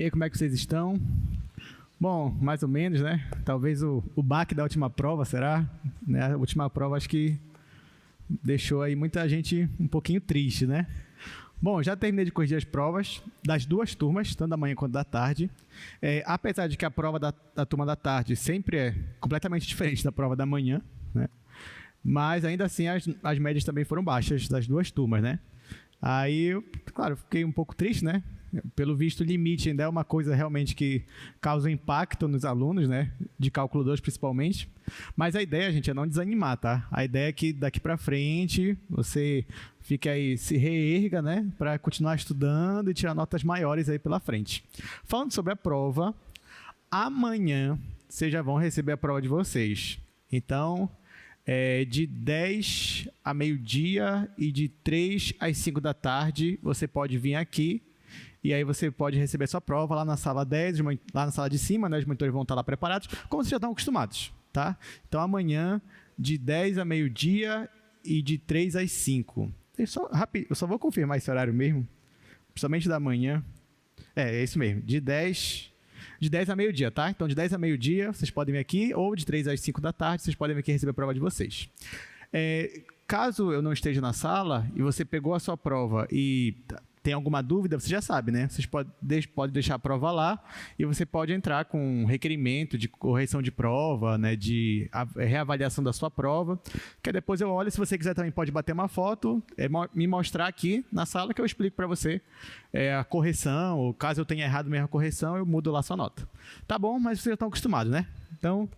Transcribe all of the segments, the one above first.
E aí, como é que vocês estão? Bom, mais ou menos, né? Talvez o baque da última prova, será? Né? A última prova acho que deixou aí muita gente um pouquinho triste, né? Bom, já terminei de corrigir as provas das duas turmas, tanto da manhã quanto da tarde. Apesar de que a prova da turma da tarde sempre é completamente diferente da prova da manhã, né? Mas ainda assim as médias também foram baixas das duas turmas, né? Aí, claro, fiquei um pouco triste, né? Pelo visto, o limite ainda é uma coisa realmente que causa impacto nos alunos, né? De cálculo 2 principalmente. Mas a ideia, gente, é não desanimar, tá? A ideia é que daqui para frente você fique aí, se reerga, né? Para continuar estudando e tirar notas maiores aí pela frente. Falando sobre a prova, amanhã vocês já vão receber a prova de vocês. Então, de 10 a meio-dia e de 3 às 5 da tarde, você pode vir aqui e aí você pode receber sua prova lá na sala 10, lá na sala de cima, né? Os monitores vão estar lá preparados, como vocês já estão acostumados, tá? Então, amanhã, de 10 a meio-dia e de 3 às 5. Eu só vou confirmar esse horário mesmo, principalmente da manhã. É isso mesmo, de 10 a meio-dia, tá? Então, de 10 a meio-dia, vocês podem vir aqui, ou de 3 às 5 da tarde, vocês podem vir aqui receber a prova de vocês. Caso eu não esteja na sala e você pegou a sua prova e tem alguma dúvida, você já sabe, né? Vocês podem deixar a prova lá e você pode entrar com um requerimento de correção de prova, né? De reavaliação da sua prova, que depois eu olho. Se você quiser também pode bater uma foto, me mostrar aqui na sala que eu explico para você a correção, ou caso eu tenha errado mesmo a correção, eu mudo lá a sua nota. Tá bom? Mas vocês já estão acostumados, né? Então,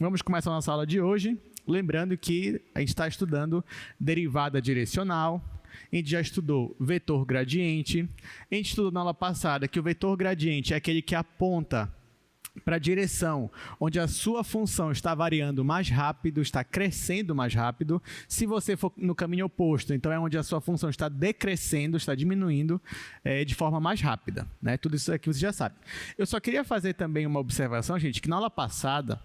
vamos começar a nossa aula de hoje. Lembrando que a gente está estudando derivada direcional. A gente já estudou vetor gradiente. A gente estudou na aula passada que o vetor gradiente é aquele que aponta para a direção onde a sua função está variando mais rápido, está crescendo mais rápido. Se você for no caminho oposto, então é onde a sua função está decrescendo, está diminuindo de forma mais rápida, né? Tudo isso aqui você já sabe. Eu só queria fazer também uma observação, gente, que na aula passada,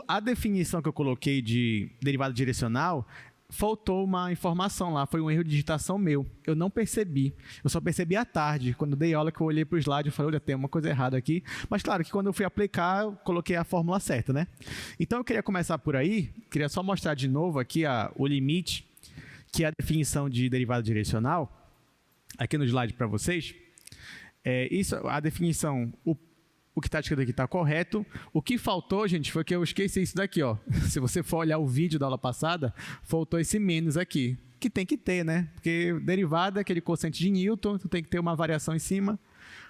a definição que eu coloquei de derivada direcional, faltou uma informação lá, foi um erro de digitação meu. Eu não percebi, eu só percebi à tarde, quando dei aula que eu olhei para o slide e falei, olha, tem uma coisa errada aqui. Mas claro que quando eu fui aplicar, eu coloquei a fórmula certa, né? Então eu queria começar por aí, queria só mostrar de novo aqui o limite, que é a definição de derivada direcional, aqui no slide para vocês. A definição, o que está escrito aqui está correto. O que faltou, gente, foi que eu esqueci isso daqui, ó. Se você for olhar o vídeo da aula passada, faltou esse menos aqui, que tem que ter, né? Porque derivada é aquele quociente de Newton, então tem que ter uma variação em cima,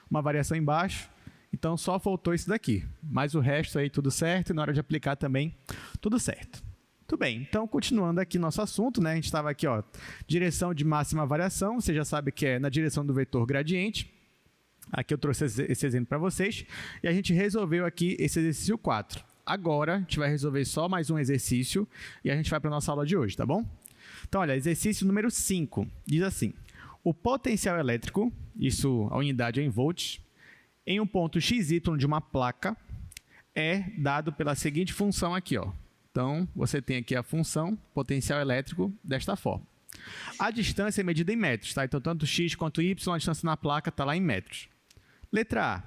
uma variação embaixo. Então, só faltou isso daqui. Mas o resto aí tudo certo, e na hora de aplicar também, tudo certo. Tudo bem, então continuando aqui nosso assunto, né? A gente estava aqui, ó, direção de máxima variação, você já sabe que é na direção do vetor gradiente. Aqui eu trouxe esse exemplo para vocês e a gente resolveu aqui esse exercício 4. Agora, a gente vai resolver só mais um exercício e a gente vai para a nossa aula de hoje, tá bom? Então, olha, exercício número 5, diz assim: o potencial elétrico, isso a unidade é em volts, em um ponto XY de uma placa é dado pela seguinte função aqui, ó. Então, você tem aqui a função potencial elétrico desta forma. A distância é medida em metros, tá? Então, tanto x quanto y, a distância na placa está lá em metros. Letra A.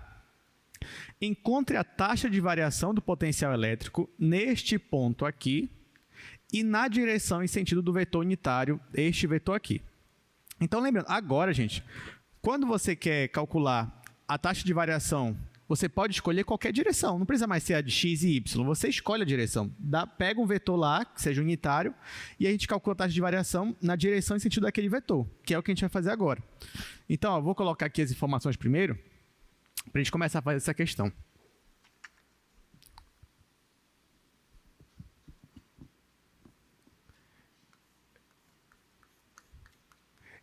Encontre a taxa de variação do potencial elétrico neste ponto aqui e na direção e sentido do vetor unitário, este vetor aqui. Então, lembrando, agora, gente, quando você quer calcular a taxa de variação, você pode escolher qualquer direção, não precisa mais ser a de x e y, você escolhe a direção. Pega um vetor lá, que seja unitário, e a gente calcula a taxa de variação na direção e sentido daquele vetor, que é o que a gente vai fazer agora. Então, ó, vou colocar aqui as informações primeiro, para a gente começar a fazer essa questão.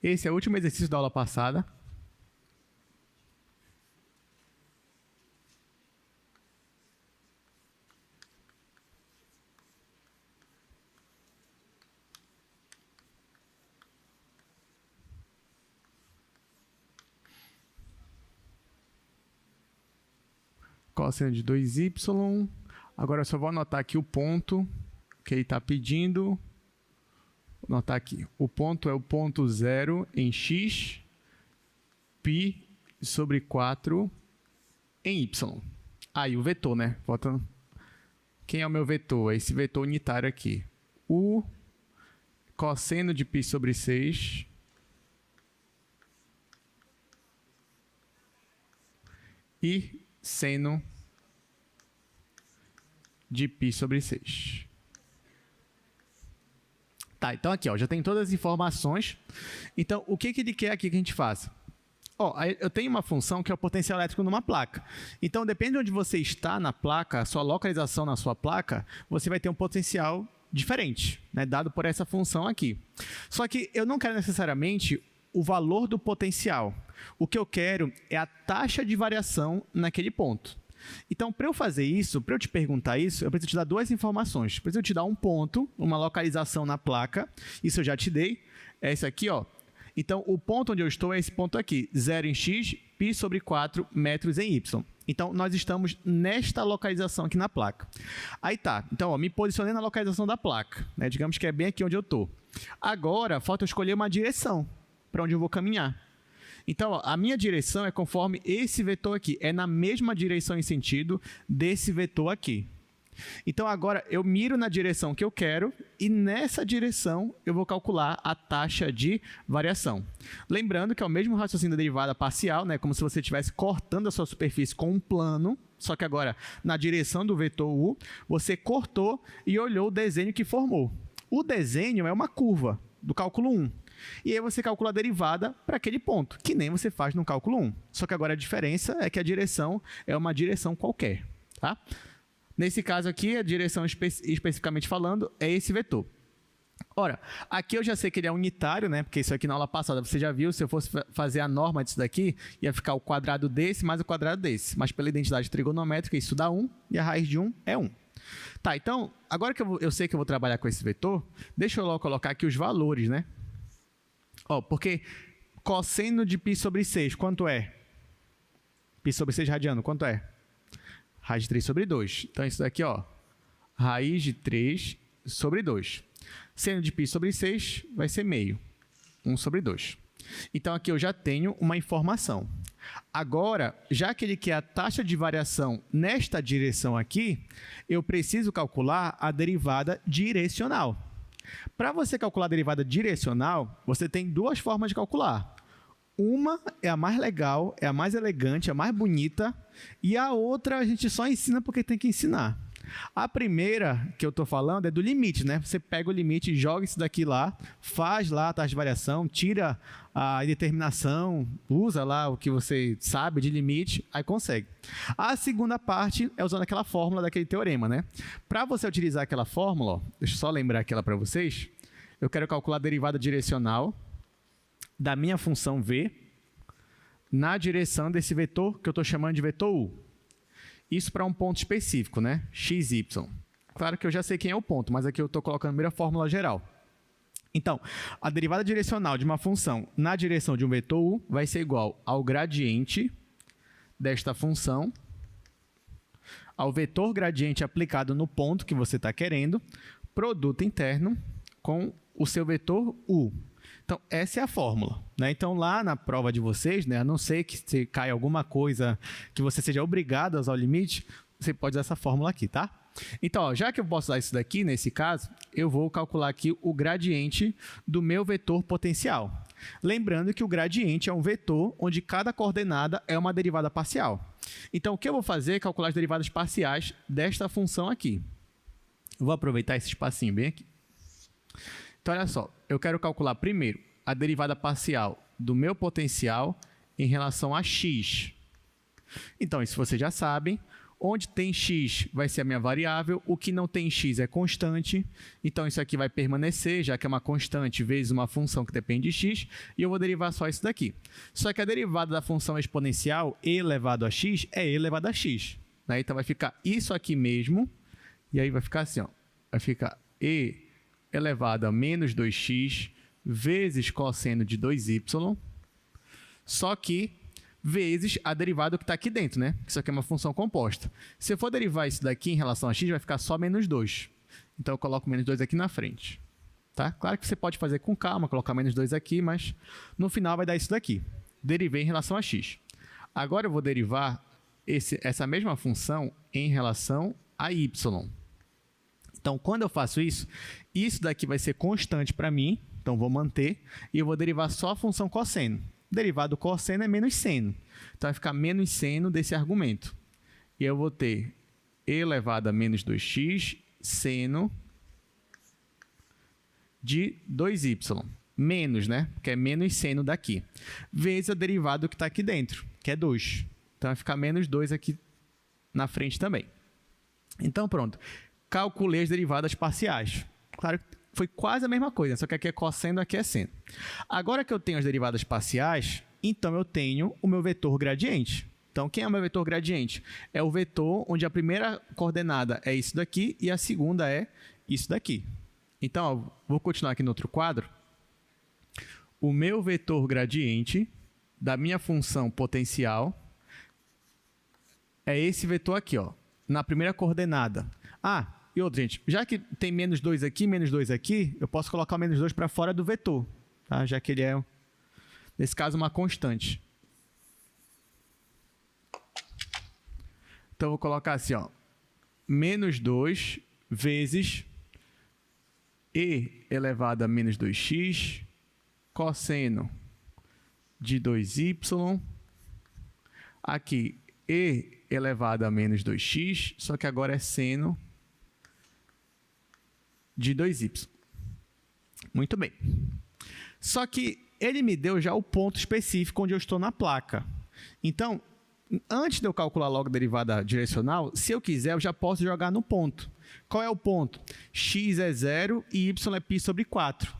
Esse é o último exercício da aula passada. Cosseno de 2y. Agora eu só vou anotar aqui o ponto que ele está pedindo. Vou anotar aqui. O ponto é o ponto 0 em x, π sobre 4 em y. Aí o vetor, né? Volta. Quem é o meu vetor? É esse vetor unitário aqui. O cosseno de π sobre 6 e seno de π sobre 6. Tá, então aqui, ó, já tem todas as informações. Então, o que ele quer aqui que a gente faça? Ó, eu tenho uma função que é o potencial elétrico numa placa. Então, depende de onde você está na placa, a sua localização na sua placa, você vai ter um potencial diferente, né, dado por essa função aqui. Só que eu não quero necessariamente o valor do potencial. O que eu quero é a taxa de variação naquele ponto. Então, para eu fazer isso, para eu te perguntar isso, eu preciso te dar duas informações. Eu preciso te dar um ponto, uma localização na placa. Isso eu já te dei. É esse aqui, ó. Então, o ponto onde eu estou é esse ponto aqui, 0 em x, π sobre 4 metros em y. Então, nós estamos nesta localização aqui na placa. Aí tá. Então, ó, me posicionei na localização da placa, né? Digamos que é bem aqui onde eu estou. Agora, falta eu escolher uma direção para onde eu vou caminhar. Então, ó, a minha direção é conforme esse vetor aqui. É na mesma direção e sentido desse vetor aqui. Então, agora, eu miro na direção que eu quero e nessa direção eu vou calcular a taxa de variação. Lembrando que é o mesmo raciocínio da derivada parcial, né? Como se você estivesse cortando a sua superfície com um plano, só que agora, na direção do vetor u, você cortou e olhou o desenho que formou. O desenho é uma curva do cálculo 1. E aí você calcula a derivada para aquele ponto, que nem você faz no cálculo 1. Só que agora a diferença é que a direção é uma direção qualquer, tá? Nesse caso aqui, a direção especificamente falando é esse vetor. Ora, aqui eu já sei que ele é unitário, né? Porque isso aqui na aula passada você já viu, se eu fosse fazer a norma disso daqui, ia ficar o quadrado desse mais o quadrado desse. Mas pela identidade trigonométrica, isso dá 1 e a raiz de 1 é 1. Tá, então, agora que eu sei que eu vou trabalhar com esse vetor, deixa eu logo colocar aqui os valores, né? Ó, porque cosseno de π sobre 6, quanto é? Π sobre 6 radiano, quanto é? Raiz de 3 sobre 2. Então, isso daqui, ó, raiz de 3 sobre 2. Seno de π sobre 6 vai ser meio, 1 sobre 2. Então, aqui eu já tenho uma informação. Agora, já que ele quer a taxa de variação nesta direção aqui, eu preciso calcular a derivada direcional. Para você calcular a derivada direcional, você tem duas formas de calcular. Uma é a mais legal, é a mais elegante, é a mais bonita, e a outra a gente só ensina porque tem que ensinar. A primeira que eu estou falando é do limite, né? Você pega o limite, joga isso daqui lá, faz lá a taxa de variação, tira a indeterminação, usa lá o que você sabe de limite, aí consegue. A segunda parte é usando aquela fórmula daquele teorema, né? Para você utilizar aquela fórmula, ó, deixa eu só lembrar aquela para vocês, eu quero calcular a derivada direcional da minha função v na direção desse vetor que eu estou chamando de vetor u. Isso para um ponto específico, né? x, y. Claro que eu já sei quem é o ponto, mas aqui eu estou colocando a primeira fórmula geral. Então, a derivada direcional de uma função na direção de um vetor u vai ser igual ao gradiente desta função, ao vetor gradiente aplicado no ponto que você está querendo, produto interno com o seu vetor u. Então, essa é a fórmula, né? Então, lá na prova de vocês, né, a não ser que se caia alguma coisa que você seja obrigado a usar o limite, você pode usar essa fórmula aqui, tá? Então, ó, já que eu posso usar isso daqui, nesse caso, eu vou calcular aqui o gradiente do meu vetor potencial. Lembrando que o gradiente é um vetor onde cada coordenada é uma derivada parcial. Então, o que eu vou fazer é calcular as derivadas parciais desta função aqui. Eu vou aproveitar esse espacinho bem aqui. Então, olha só, eu quero calcular primeiro a derivada parcial do meu potencial em relação a x. Então, isso vocês já sabem. Onde tem x vai ser a minha variável, o que não tem x é constante. Então, isso aqui vai permanecer, já que é uma constante vezes uma função que depende de x, e eu vou derivar só isso daqui. Só que a derivada da função exponencial e elevado a x é e elevado a x, né? Então, vai ficar isso aqui mesmo, e aí vai ficar assim, ó, vai ficar e elevado a menos 2x vezes cosseno de 2y, só que vezes a derivada que está aqui dentro, né? Isso aqui é uma função composta. Se eu for derivar isso daqui em relação a x, vai ficar só menos 2. Então, eu coloco menos 2 aqui na frente. Tá? Claro que você pode fazer com calma, colocar menos 2 aqui, mas no final vai dar isso daqui. Derivei em relação a x. Agora eu vou derivar essa mesma função em relação a y. Então, quando eu faço isso, isso daqui vai ser constante para mim, então vou manter, e eu vou derivar só a função cosseno. Derivado do cosseno é menos seno. Então, vai ficar menos seno desse argumento. E eu vou ter e elevado a menos 2x seno de 2y. Menos, né? Que é menos seno daqui. Vezes o derivado que está aqui dentro, que é 2. Então, vai ficar menos 2 aqui na frente também. Então, pronto. Calculei as derivadas parciais. Claro que foi quase a mesma coisa, só que aqui é cosseno, aqui é seno. Agora que eu tenho as derivadas parciais, então eu tenho o meu vetor gradiente. Então, quem é o meu vetor gradiente? É o vetor onde a primeira coordenada é isso daqui e a segunda é isso daqui. Então, ó, vou continuar aqui no outro quadro. O meu vetor gradiente da minha função potencial é esse vetor aqui, ó, na primeira coordenada. Ah, e outra, gente, já que tem menos 2 aqui, eu posso colocar o menos 2 para fora do vetor, tá? Já que ele é, nesse caso, uma constante. Então, eu vou colocar assim, ó, menos 2 vezes e elevado a menos 2x cosseno de 2y, aqui e elevado a menos 2x, só que agora é seno de 2y. Muito bem. Só que ele me deu já o ponto específico onde eu estou na placa. Então, antes de eu calcular logo a derivada direcional, se eu quiser, eu já posso jogar no ponto. Qual é o ponto? X é 0 e y é π sobre 4.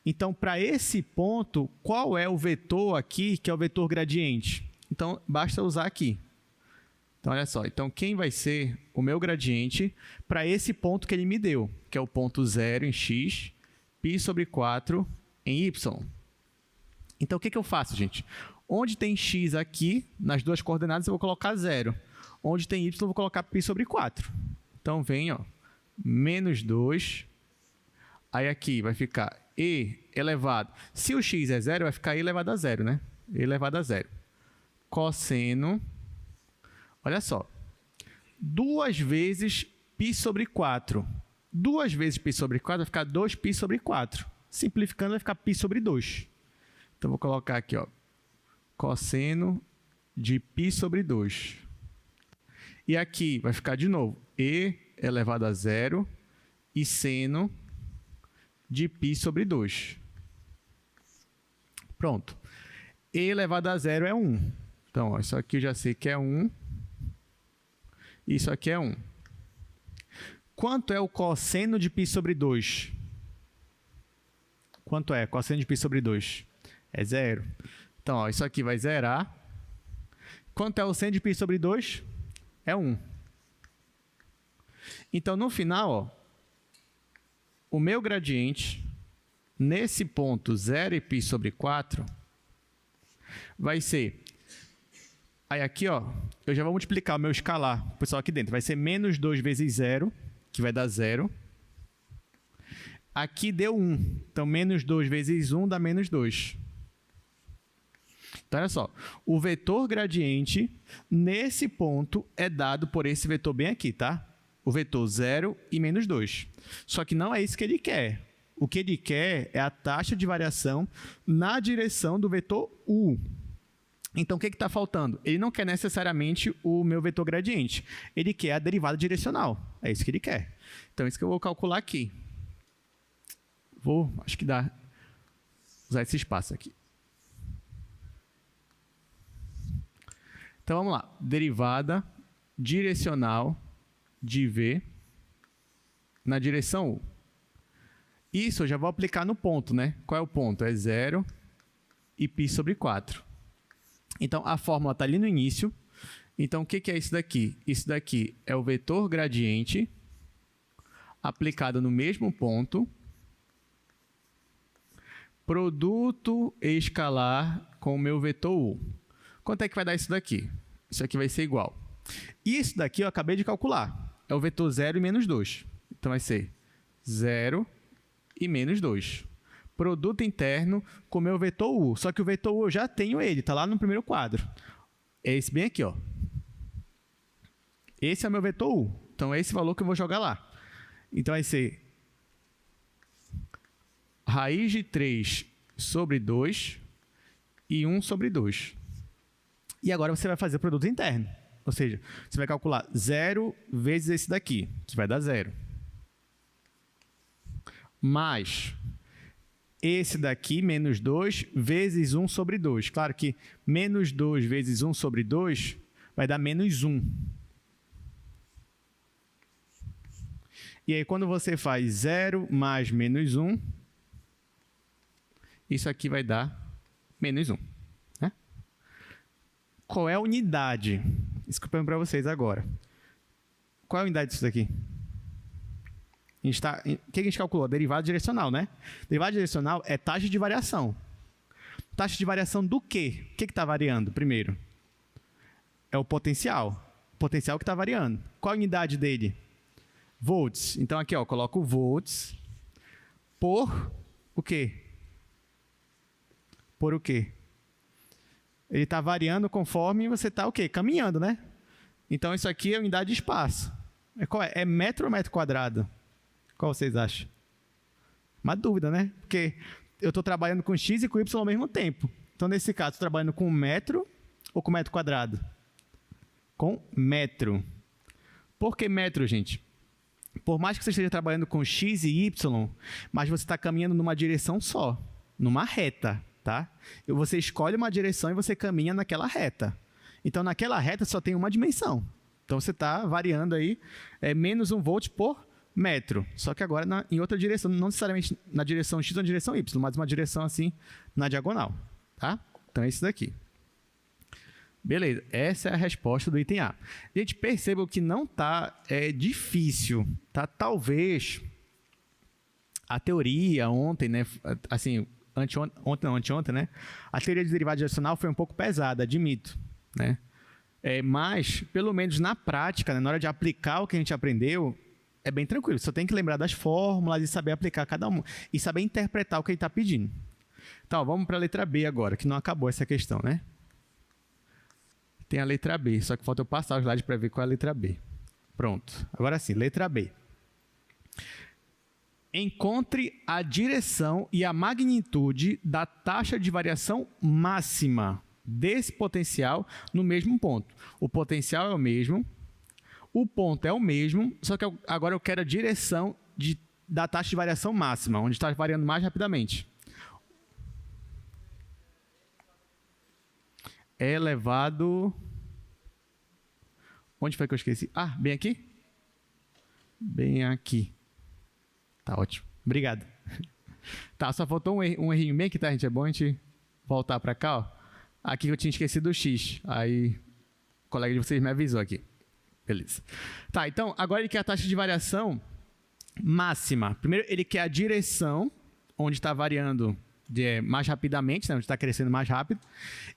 Então, para esse ponto, qual é o vetor aqui, que é o vetor gradiente? Então, basta usar aqui. Então, olha só. Então, quem vai ser o meu gradiente para esse ponto que ele me deu, que é o ponto 0 em x, π sobre 4 em y. Então, o que eu faço, gente? Onde tem x aqui, nas duas coordenadas, eu vou colocar 0. Onde tem y, eu vou colocar π sobre 4. Então, vem, ó, menos 2. Aí, aqui vai ficar e elevado. Se o x é 0, vai ficar e elevado a 0, né? E elevado a 0. Cosseno. Olha só. 2 vezes π sobre 4. 2 vezes π sobre 4 vai ficar 2π sobre 4. Simplificando, vai ficar π sobre 2. Então, vou colocar aqui, ó, cosseno de π sobre 2. E aqui vai ficar de novo e elevado a 0 e seno de π sobre 2. Pronto. E elevado a 0 é 1. Então, ó, isso aqui eu já sei que é 1. Isso aqui é 1. Quanto é o cosseno de π sobre 2? Quanto é cosseno de π sobre 2? É 0. Então, ó, isso aqui vai zerar. Quanto é o seno de π sobre 2? É 1. Então, no final, ó, o meu gradiente, nesse ponto 0 e π sobre 4, vai ser... Aí aqui, ó, eu já vou multiplicar o meu escalar, o pessoal aqui dentro. Vai ser menos 2 vezes 0, que vai dar 0. Aqui deu 1. Então, menos 2 vezes 1 dá menos 2. Então, olha só. O vetor gradiente, nesse ponto, é dado por esse vetor bem aqui, tá? O vetor 0 e menos 2. Só que não é isso que ele quer. O que ele quer é a taxa de variação na direção do vetor u. Então, o que está faltando? Ele não quer necessariamente o meu vetor gradiente. Ele quer a derivada direcional. É isso que ele quer. Então, é isso que eu vou calcular aqui. Acho que dá usar esse espaço aqui. Então, vamos lá. Derivada direcional de V na direção U. Isso eu já vou aplicar no ponto, né? Qual é o ponto? É 0 e π sobre 4. Então, a fórmula está ali no início. Então, o que é isso daqui? Isso daqui é o vetor gradiente aplicado no mesmo ponto, produto escalar com o meu vetor U. Quanto é que vai dar isso daqui? Isso aqui vai ser igual. Isso daqui eu acabei de calcular. É o vetor 0 e menos 2. Então, vai ser 0 e menos 2. Produto interno com o meu vetor U. Só que o vetor U eu já tenho ele, está lá no primeiro quadro. É esse bem aqui, ó. esse é o meu vetor U. Então, é esse valor que eu vou jogar lá. Então, vai ser raiz de 3 sobre 2 e 1 sobre 2. E agora você vai fazer o produto interno. Ou seja, você vai calcular 0 vezes esse daqui, que vai dar 0. Mais esse daqui, menos 2, vezes 1 sobre 2. Claro que menos 2 vezes 1 sobre 2 vai dar menos 1. E aí, quando você faz 0 mais menos 1, isso aqui vai dar menos 1. Né? Qual é a unidade? Isso que eu pergunto para vocês agora. Qual é a unidade disso daqui? O que a gente calculou? Derivada direcional, né? Derivada direcional é taxa de variação. Taxa de variação do quê? O que está variando primeiro? É o potencial. O potencial que está variando. Qual a unidade dele? Volts. Então, aqui, ó, eu coloco volts por o quê? Por o quê? Ele está variando conforme você está o quê? Caminhando, né? Então, isso aqui é a unidade de espaço. Qual é? É metro ou metro quadrado? Qual vocês acham? Uma dúvida, né? Porque eu estou trabalhando com x e com y ao mesmo tempo. Então, nesse caso, estou trabalhando com metro ou com metro quadrado? Com metro. Por que metro, gente? Por mais que você esteja trabalhando com x e y, mas você está caminhando numa direção só, numa reta, tá? Você escolhe uma direção e você caminha naquela reta. Então, naquela reta só tem uma dimensão. Então, você está variando aí menos 1 volt por metro. Só que agora em outra direção, não necessariamente na direção x ou na direção y, mas uma direção assim na diagonal, tá? Então, é isso daqui. Beleza, essa é a resposta do item A. Gente, percebam que não está difícil, tá? Talvez a teoria ontem, né, assim, anteontem, né, a teoria de derivada direcional foi um pouco pesada, admito, né? Mas, pelo menos na prática, né, na hora de aplicar o que a gente aprendeu, é bem tranquilo. Só tem que lembrar das fórmulas e saber aplicar cada uma e saber interpretar o que ele está pedindo. Então, vamos para a letra B agora, que não acabou essa questão, né? Tem a letra B, só que falta eu passar o slide para ver qual é a letra B. Pronto. Agora sim, letra B. Encontre a direção e a magnitude da taxa de variação máxima desse potencial no mesmo ponto. O potencial é o mesmo, o ponto é o mesmo, só que agora eu quero a direção da taxa de variação máxima, onde está variando mais rapidamente. É elevado... Onde foi que eu esqueci? Ah, bem aqui? Bem aqui. Tá ótimo. Obrigado. Tá, só faltou um errinho bem aqui, tá, gente? É bom a gente voltar para cá, ó. Aqui eu tinha esquecido o X. Aí o colega de vocês me avisou aqui. Beleza. Tá, então agora ele quer a taxa de variação máxima. Primeiro, ele quer a direção, onde está variando mais rapidamente, né, onde está crescendo mais rápido.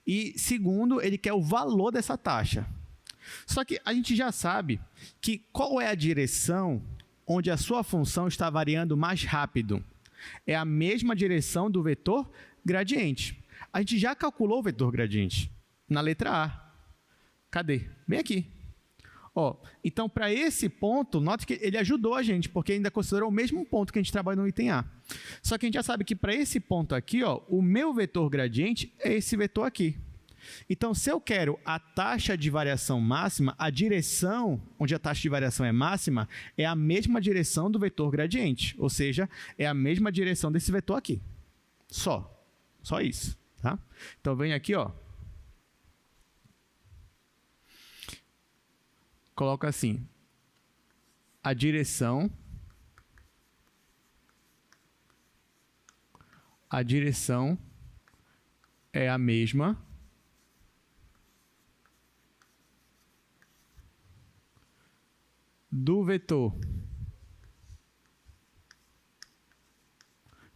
E segundo, ele quer o valor dessa taxa. Só que a gente já sabe que qual é a direção onde a sua função está variando mais rápido? É a mesma direção do vetor gradiente. A gente já calculou o vetor gradiente na letra A. Cadê? Bem aqui. Ó, então, para esse ponto, note que ele ajudou a gente, porque ainda considerou o mesmo ponto que a gente trabalha no item A. Só que a gente já sabe que para esse ponto aqui, ó, o meu vetor gradiente é esse vetor aqui. Então, se eu quero a taxa de variação máxima, a direção onde a taxa de variação é máxima é a mesma direção do vetor gradiente, ou seja, é a mesma direção desse vetor aqui. Só isso, tá? Então, vem aqui, ó. Coloca assim, a direção é a mesma do vetor.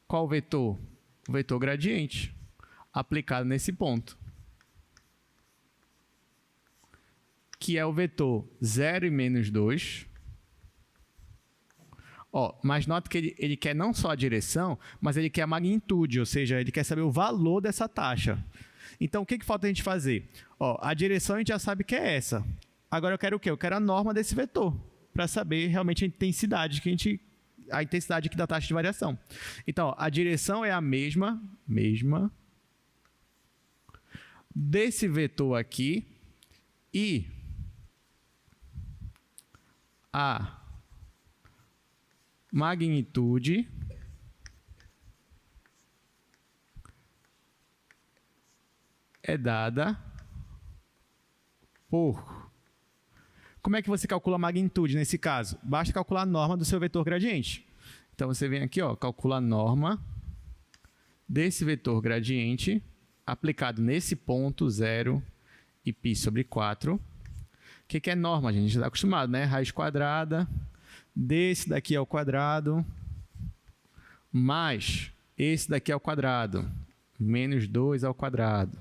Qual vetor? O vetor gradiente, aplicado nesse ponto, que é o vetor 0 e menos 2. Ó, mas nota que ele quer não só a direção, mas ele quer a magnitude, ou seja, ele quer saber o valor dessa taxa. Então, o que falta a gente fazer? Ó, a direção a gente já sabe que é essa. Agora eu quero o quê? Eu quero a norma desse vetor, para saber realmente a intensidade aqui da taxa de variação. Então, ó, a direção é a mesma desse vetor aqui e a magnitude é dada por... Como é que você calcula a magnitude nesse caso? Basta calcular a norma do seu vetor gradiente. Então, você vem aqui, ó, calcula a norma desse vetor gradiente aplicado nesse ponto 0 e π sobre 4. O que é norma, gente? A gente está acostumado, né? Raiz quadrada desse daqui ao quadrado mais esse daqui ao quadrado menos 2 ao quadrado.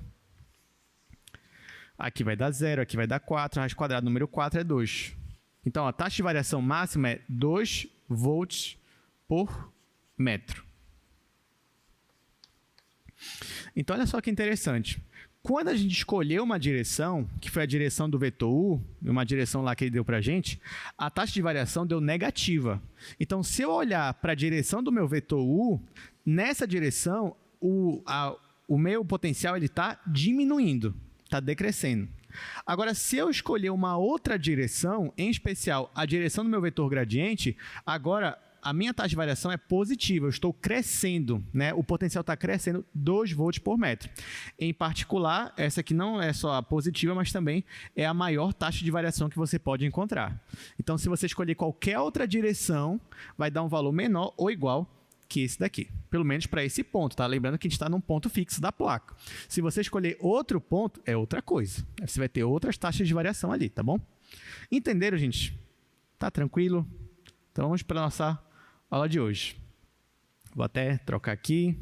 Aqui vai dar 0, aqui vai dar 4, a raiz quadrada número 4 é 2. Então, a taxa de variação máxima é 2 volts por metro. Então, olha só que interessante. Quando a gente escolheu uma direção, que foi a direção do vetor U, uma direção lá que ele deu para a gente, a taxa de variação deu negativa. Então, se eu olhar para a direção do meu vetor U, nessa direção, o meu potencial está diminuindo. Está decrescendo. Agora, se eu escolher uma outra direção, em especial a direção do meu vetor gradiente, agora a minha taxa de variação é positiva, eu estou crescendo, né? O potencial está crescendo 2 volts por metro. Em particular, essa aqui não é só a positiva, mas também é a maior taxa de variação que você pode encontrar. Então, se você escolher qualquer outra direção, vai dar um valor menor ou igual que esse daqui, pelo menos para esse ponto, tá? Lembrando que a gente está num ponto fixo da placa. Se você escolher outro ponto, é outra coisa. Você vai ter outras taxas de variação ali, tá bom? Entenderam, gente? Tá tranquilo? Então vamos para a nossa aula de hoje. Vou até trocar aqui.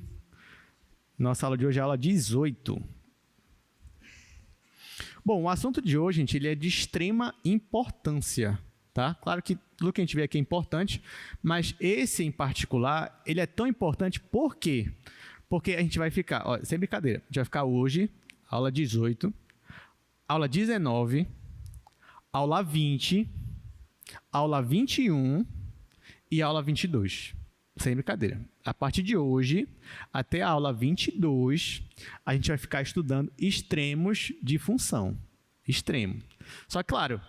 Nossa aula de hoje é a aula 18. Bom, o assunto de hoje, gente, ele é de extrema importância. Tá? Claro que tudo que a gente vê aqui é importante, mas esse em particular, ele é tão importante por quê? Porque a gente vai ficar, ó, sem brincadeira, a gente vai ficar hoje, aula 18, aula 19, aula 20, aula 21 e aula 22. Sem brincadeira. A partir de hoje, até a aula 22, a gente vai ficar estudando extremos de função. Extremo. Só que, claro,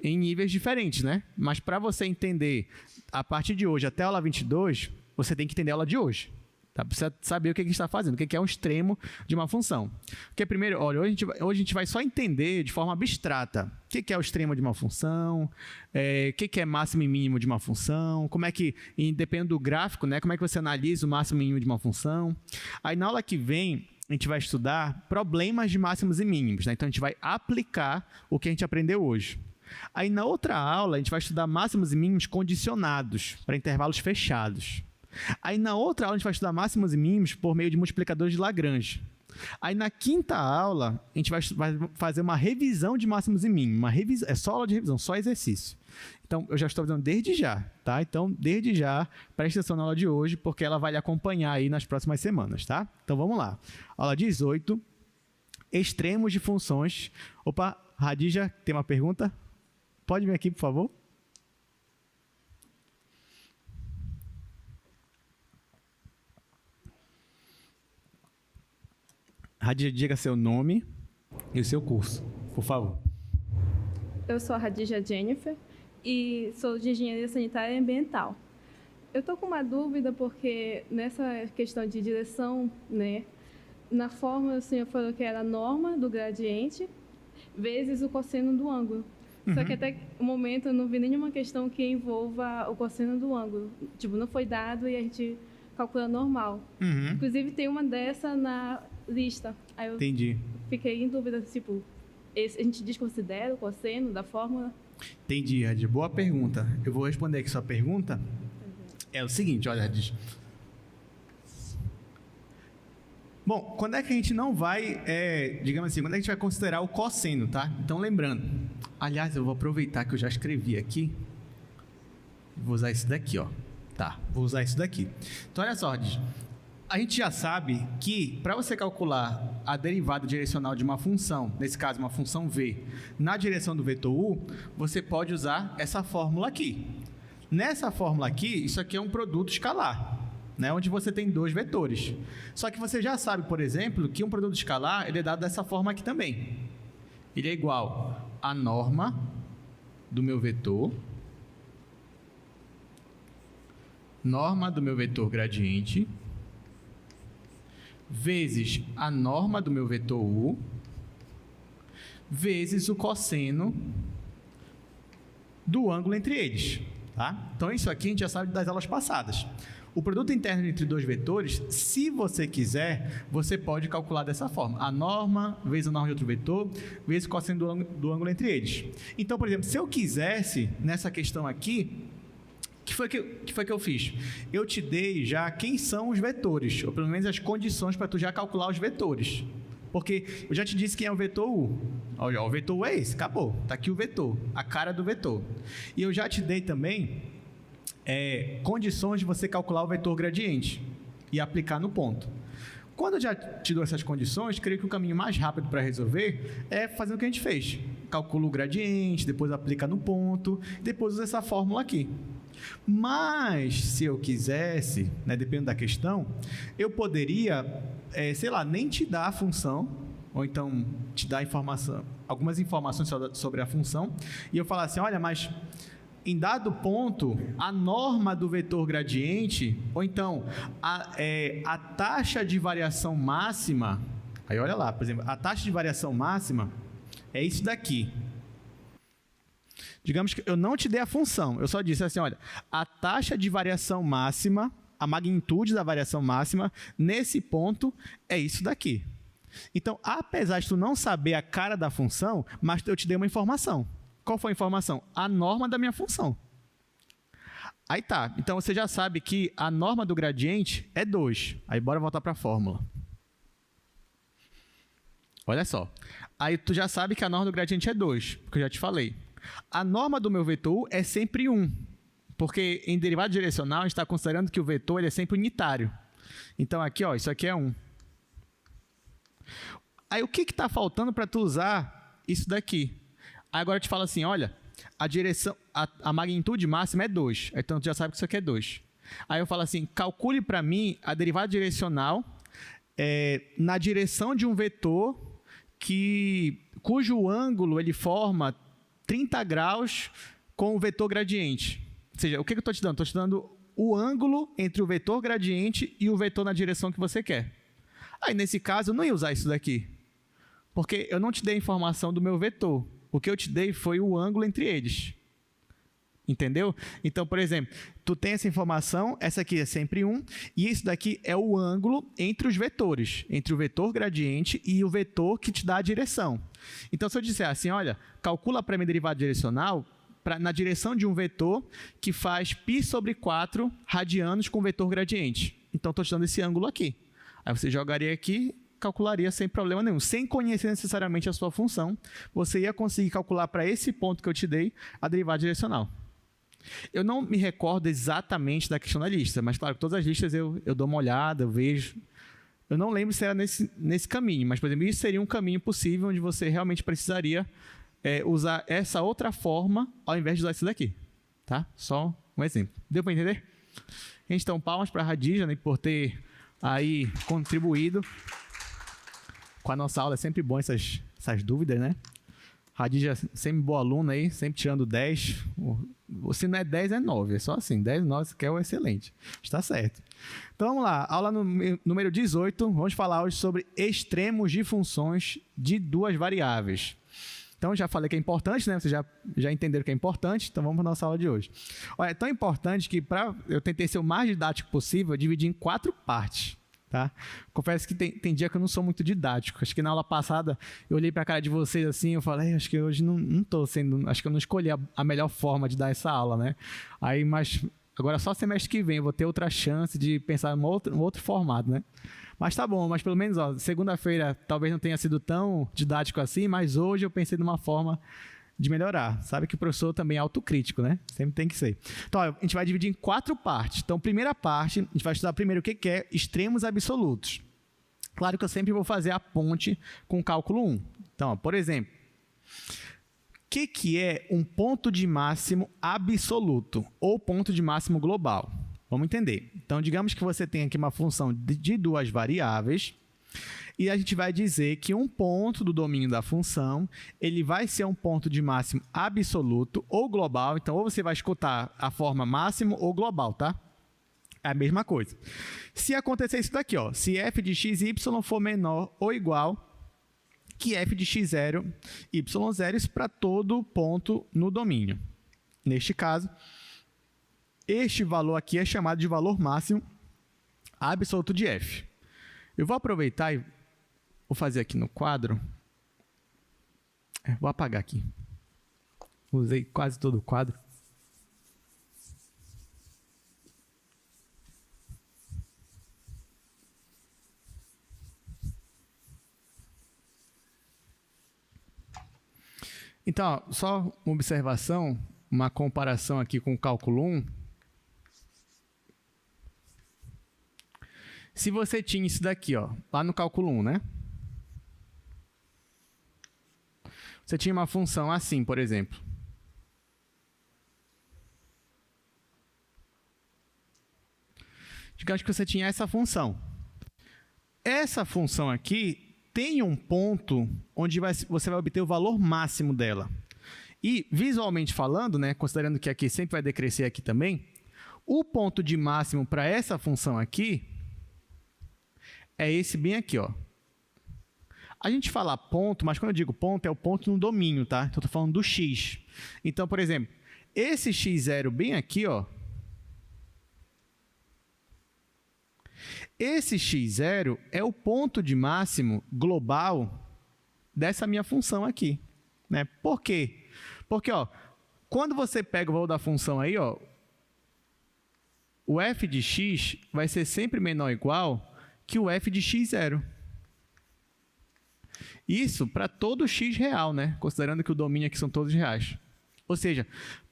em níveis diferentes, né? Mas para você entender a partir de hoje até a aula 22, você tem que entender a aula de hoje. Tá? Para você saber o que a gente está fazendo, o que é um extremo de uma função. Porque primeiro, olha, hoje a gente vai só entender de forma abstrata o que é o extremo de uma função, o que é máximo e mínimo de uma função, como é que, dependendo do gráfico, né? Como é que você analisa o máximo e mínimo de uma função. Aí na aula que vem, a gente vai estudar problemas de máximos e mínimos. Né? Então a gente vai aplicar o que a gente aprendeu hoje. Aí, na outra aula, a gente vai estudar máximos e mínimos condicionados para intervalos fechados. Aí, na outra aula, a gente vai estudar máximos e mínimos por meio de multiplicadores de Lagrange. Aí, na quinta aula, a gente vai fazer uma revisão de máximos e mínimos. É só aula de revisão, só exercício. Então, eu já estou avisando desde já, tá? Então, desde já, preste atenção na aula de hoje, porque ela vai lhe acompanhar aí nas próximas semanas, tá? Então, vamos lá. Aula 18, extremos de funções. Opa, Radija, tem uma pergunta? Pode vir aqui, por favor. Radija, diga seu nome e o seu curso, por favor. Eu sou a Radija Jennifer e sou de Engenharia Sanitária e Ambiental. Eu estou com uma dúvida porque nessa questão de direção, né, na fórmula o senhor falou que era a norma do gradiente vezes o cosseno do ângulo. Só que até o momento eu não vi nenhuma questão que envolva o cosseno do ângulo. Tipo, não foi dado e a gente calcula normal. Inclusive, tem uma dessa na lista. Aí eu Entendi. Fiquei em dúvida, tipo, a gente desconsidera o cosseno da fórmula? Entendi, Radija. Boa pergunta. Eu vou responder aqui sua pergunta. É o seguinte, olha, Radija. Bom, quando é que a gente não vai, digamos assim, quando é que a gente vai considerar o cosseno, tá? Então, lembrando, aliás, eu vou aproveitar que eu já escrevi aqui, vou usar isso daqui, ó. Tá, vou usar isso daqui. Então, olha só, A gente já sabe que, para você calcular a derivada direcional de uma função, nesse caso uma função v, na direção do vetor u, você pode usar essa fórmula aqui. Nessa fórmula aqui, isso aqui é um produto escalar, né, onde você tem dois vetores. Só que você já sabe, por exemplo, que um produto escalar ele é dado dessa forma aqui também. Ele é igual à norma do meu vetor, gradiente, vezes a norma do meu vetor u, vezes o cosseno do ângulo entre eles. Tá? Então, isso aqui a gente já sabe das aulas passadas. O produto interno entre dois vetores, se você quiser, você pode calcular dessa forma. A norma vezes a norma de outro vetor, vezes o cosseno do ângulo entre eles. Então, por exemplo, se eu quisesse, nessa questão aqui, o que foi que eu fiz? Eu te dei já quem são os vetores, ou pelo menos as condições para tu já calcular os vetores. Porque eu já te disse quem é o vetor U. Olha, o vetor U é esse, acabou. Está aqui o vetor, a cara do vetor. E eu já te dei também condições de você calcular o vetor gradiente e aplicar no ponto. Quando eu já te dou essas condições, creio que o caminho mais rápido para resolver é fazer o que a gente fez. Calcula o gradiente, depois aplica no ponto, depois usa essa fórmula aqui. Mas, se eu quisesse, né, dependendo da questão, eu poderia, nem te dar a função, ou então te dar algumas informações sobre a função, e eu falar assim, olha, mas em dado ponto, a norma do vetor gradiente, ou então a taxa de variação máxima, aí olha lá, por exemplo, a taxa de variação máxima é isso daqui. Digamos que eu não te dei a função, eu só disse assim, olha, a taxa de variação máxima, a magnitude da variação máxima, nesse ponto, é isso daqui. Então, apesar de tu não saber a cara da função, mas eu te dei uma informação. Qual foi a informação? A norma da minha função. Aí tá, então você já sabe que a norma do gradiente é 2. Aí bora voltar para a fórmula. Olha só, aí tu já sabe que a norma do gradiente é 2, porque eu já te falei. A norma do meu vetor U é sempre 1, porque em derivada direcional a gente está considerando que o vetor ele é sempre unitário. Então aqui, ó, isso aqui é 1. Aí o que está faltando para tu usar isso daqui? Aí agora eu te falo assim, olha, a magnitude máxima é 2, então tu já sabe que isso aqui é 2. Aí eu falo assim, calcule para mim a derivada direcional na direção de um vetor cujo ângulo ele forma 30 graus com o vetor gradiente. Ou seja, o que eu estou te dando? Estou te dando o ângulo entre o vetor gradiente e o vetor na direção que você quer. Aí, nesse caso, eu não ia usar isso daqui, porque eu não te dei a informação do meu vetor. O que eu te dei foi o ângulo entre eles. Entendeu? Então, por exemplo, tu tem essa informação, essa aqui é sempre 1, e isso daqui é o ângulo entre os vetores, entre o vetor gradiente e o vetor que te dá a direção. Então, se eu disser assim, olha, calcula para mim a derivada direcional na direção de um vetor que faz π/4 radianos com vetor gradiente. Então, estou te dando esse ângulo aqui. Aí você jogaria aqui, calcularia sem problema nenhum. Sem conhecer necessariamente a sua função, você ia conseguir calcular para esse ponto que eu te dei a derivada direcional. Eu não me recordo exatamente da questão da lista, mas claro, todas as listas eu dou uma olhada, eu vejo. Eu não lembro se era nesse caminho, mas, por exemplo, isso seria um caminho possível onde você realmente precisaria usar essa outra forma ao invés de usar isso daqui. Tá? Só um exemplo. Deu para entender? Então, palmas para a Radija, né, por ter aí contribuído com a nossa aula. É sempre bom essas dúvidas, né? Radija sempre boa aluna aí, sempre tirando 10. Se não é 10, é 9. É só assim, 10, 9, que é o excelente. Está certo. Então, vamos lá. Aula número 18. Vamos falar hoje sobre extremos de funções de duas variáveis. Então, já falei que é importante, né? Vocês já entenderam que é importante. Então, vamos para a nossa aula de hoje. Olha, é tão importante que eu tentei ser o mais didático possível, eu dividi em 4 partes. Tá? Confesso que tem dia que eu não sou muito didático. Acho que na aula passada eu olhei para a cara de vocês assim, eu falei, acho que hoje não estou sendo, acho que eu não escolhi a melhor forma de dar essa aula, né? Aí, mas agora só semestre que vem eu vou ter outra chance de pensar em um outro formato, né? Mas tá bom, mas pelo menos, ó, segunda-feira talvez não tenha sido tão didático assim, mas hoje eu pensei de uma forma de melhorar. Sabe que o professor também é autocrítico, né? Sempre tem que ser. Então, ó, a gente vai dividir em 4 partes. Então, primeira parte, a gente vai estudar primeiro o que é extremos absolutos. Claro que eu sempre vou fazer a ponte com o cálculo 1. Então, ó, por exemplo, o que é um ponto de máximo absoluto ou ponto de máximo global? Vamos entender. Então, digamos que você tem aqui uma função de 2 variáveis e a gente vai dizer que um ponto do domínio da função ele vai ser um ponto de máximo absoluto ou global. Então, ou você vai escutar a forma máximo ou global, tá? É a mesma coisa. Se acontecer isso daqui, ó, se f de x e y for menor ou igual que f de x0, y0, isso para todo ponto no domínio. Neste caso, este valor aqui é chamado de valor máximo absoluto de f. Eu vou aproveitar e vou fazer aqui no quadro. Vou apagar aqui. Usei quase todo o quadro. Então, ó, só uma observação, uma comparação aqui com o cálculo 1. Se você tinha isso daqui, ó, lá no cálculo 1, né? Você tinha uma função assim, por exemplo. Digamos que você tinha essa função. Essa função aqui tem um ponto onde você vai obter o valor máximo dela. E, visualmente falando, né, considerando que aqui sempre vai decrescer aqui também, o ponto de máximo para essa função aqui é esse bem aqui, ó. A gente fala ponto, mas quando eu digo ponto, é o ponto no domínio, tá? Então, eu estou falando do x. Então, por exemplo, esse x0 bem aqui, ó, esse x0 é o ponto de máximo global dessa minha função aqui, né? Por quê? Porque, ó, quando você pega o valor da função aí, ó, o f de x vai ser sempre menor ou igual que o f de x0. Isso para todo x real, né? Considerando que o domínio aqui são todos reais. Ou seja,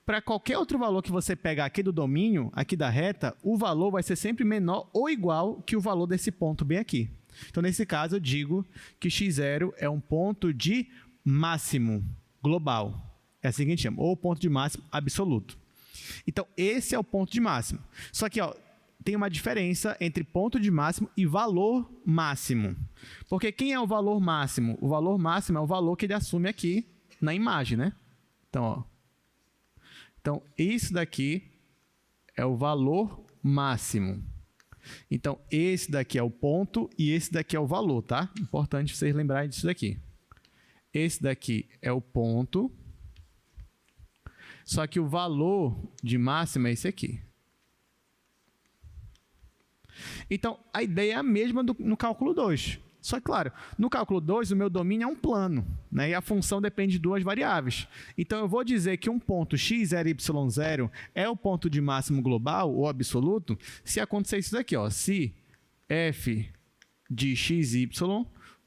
para qualquer outro valor que você pegar aqui do domínio, aqui da reta, o valor vai ser sempre menor ou igual que o valor desse ponto bem aqui. Então, nesse caso, eu digo que x0 é um ponto de máximo global. É assim que a gente chama, ou ponto de máximo absoluto. Então, esse é o ponto de máximo. Só que, ó, tem uma diferença entre ponto de máximo e valor máximo. Porque quem é o valor máximo? O valor máximo é o valor que ele assume aqui na imagem, né? Então, ó. Então, isso daqui é o valor máximo. Então, esse daqui é o ponto e esse daqui é o valor, tá? Importante vocês lembrarem disso daqui. Esse daqui é o ponto, só que o valor de máximo é esse aqui. Então, a ideia é a mesma no cálculo 2. Só que, claro, no cálculo 2, o meu domínio é um plano, né? E a função depende de 2 variáveis. Então, eu vou dizer que um ponto x0 e y0 é o ponto de máximo global ou absoluto se acontecer isso daqui, ó, se f de xy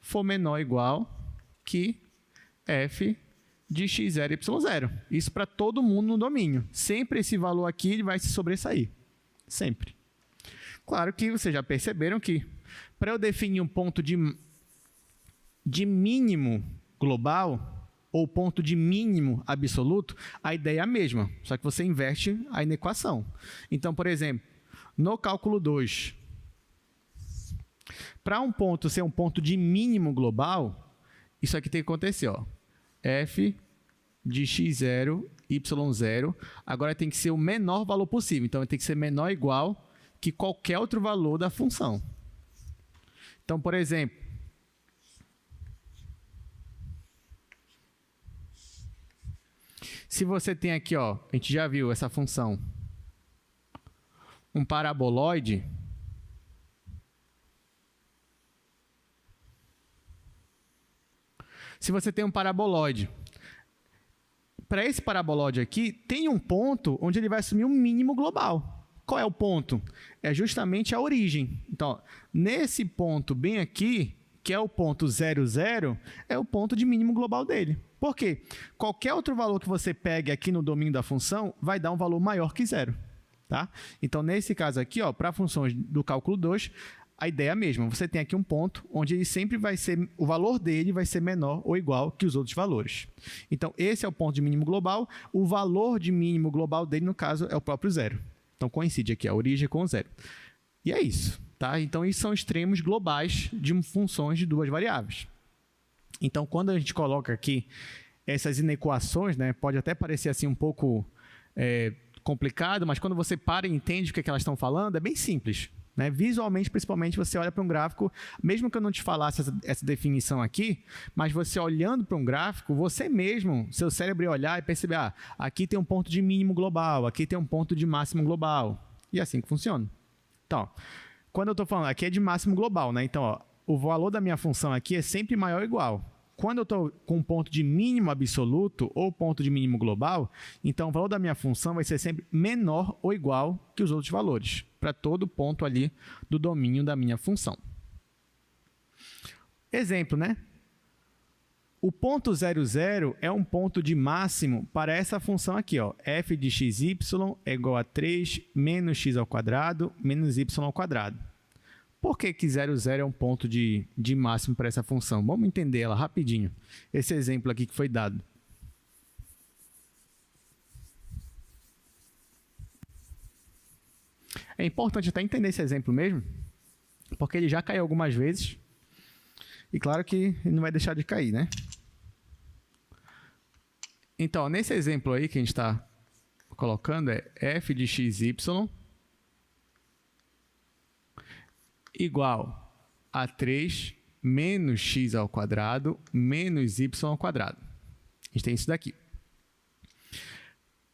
for menor ou igual que f de x0 e y0. Isso para todo mundo no domínio. Sempre esse valor aqui ele vai se sobressair. Sempre. Claro que vocês já perceberam que para eu definir um ponto de mínimo global ou ponto de mínimo absoluto, a ideia é a mesma, só que você inverte aí na equação. Então, por exemplo, no cálculo 2, para um ponto ser um ponto de mínimo global, isso aqui tem que acontecer, ó, f de x0, y0, agora tem que ser o menor valor possível, então tem que ser menor ou igual que qualquer outro valor da função. Então, por exemplo, se você tem aqui, ó, a gente já viu essa função, um paraboloide, se você tem um paraboloide, para esse paraboloide aqui, tem um ponto onde ele vai assumir um mínimo global. Qual é o ponto? É justamente a origem. Então, ó, nesse ponto bem aqui, que é o ponto 0, 0, é o ponto de mínimo global dele. Por quê? Qualquer outro valor que você pegue aqui no domínio da função vai dar um valor maior que 0. Tá? Então, nesse caso aqui, para funções do cálculo 2, a ideia é a mesma. Você tem aqui um ponto onde ele sempre vai ser, o valor dele vai ser menor ou igual que os outros valores. Então, esse é o ponto de mínimo global. O valor de mínimo global dele, no caso, é o próprio 0. Então, coincide aqui a origem com o 0. E é isso. Tá? Então, isso são extremos globais de funções de duas variáveis. Então, quando a gente coloca aqui essas inequações, né, pode até parecer assim um pouco complicado, mas quando você para e entende o que elas estão falando, é bem simples. Né? Visualmente, principalmente, você olha para um gráfico, mesmo que eu não te falasse essa definição aqui, mas você olhando para um gráfico, você mesmo, seu cérebro ia olhar e perceber, aqui tem um ponto de mínimo global, aqui tem um ponto de máximo global. E é assim que funciona. Então, quando eu estou falando, aqui é de máximo global, né? Então, o valor da minha função aqui é sempre maior ou igual. Quando eu estou com um ponto de mínimo absoluto ou ponto de mínimo global, então o valor da minha função vai ser sempre menor ou igual que os outros valores, para todo ponto ali do domínio da minha função. Exemplo, né? O ponto 00 é um ponto de máximo para essa função aqui, f de xy é igual a 3 menos x ao quadrado menos y ao quadrado. Por que 00 é um ponto de máximo para essa função? Vamos entender ela rapidinho. Esse exemplo aqui que foi dado. É importante até entender esse exemplo mesmo, porque ele já caiu algumas vezes. E claro que ele não vai deixar de cair, né? Então, nesse exemplo aí que a gente está colocando é f de xy igual a 3 menos x ao quadrado menos y ao quadrado. A gente tem isso daqui.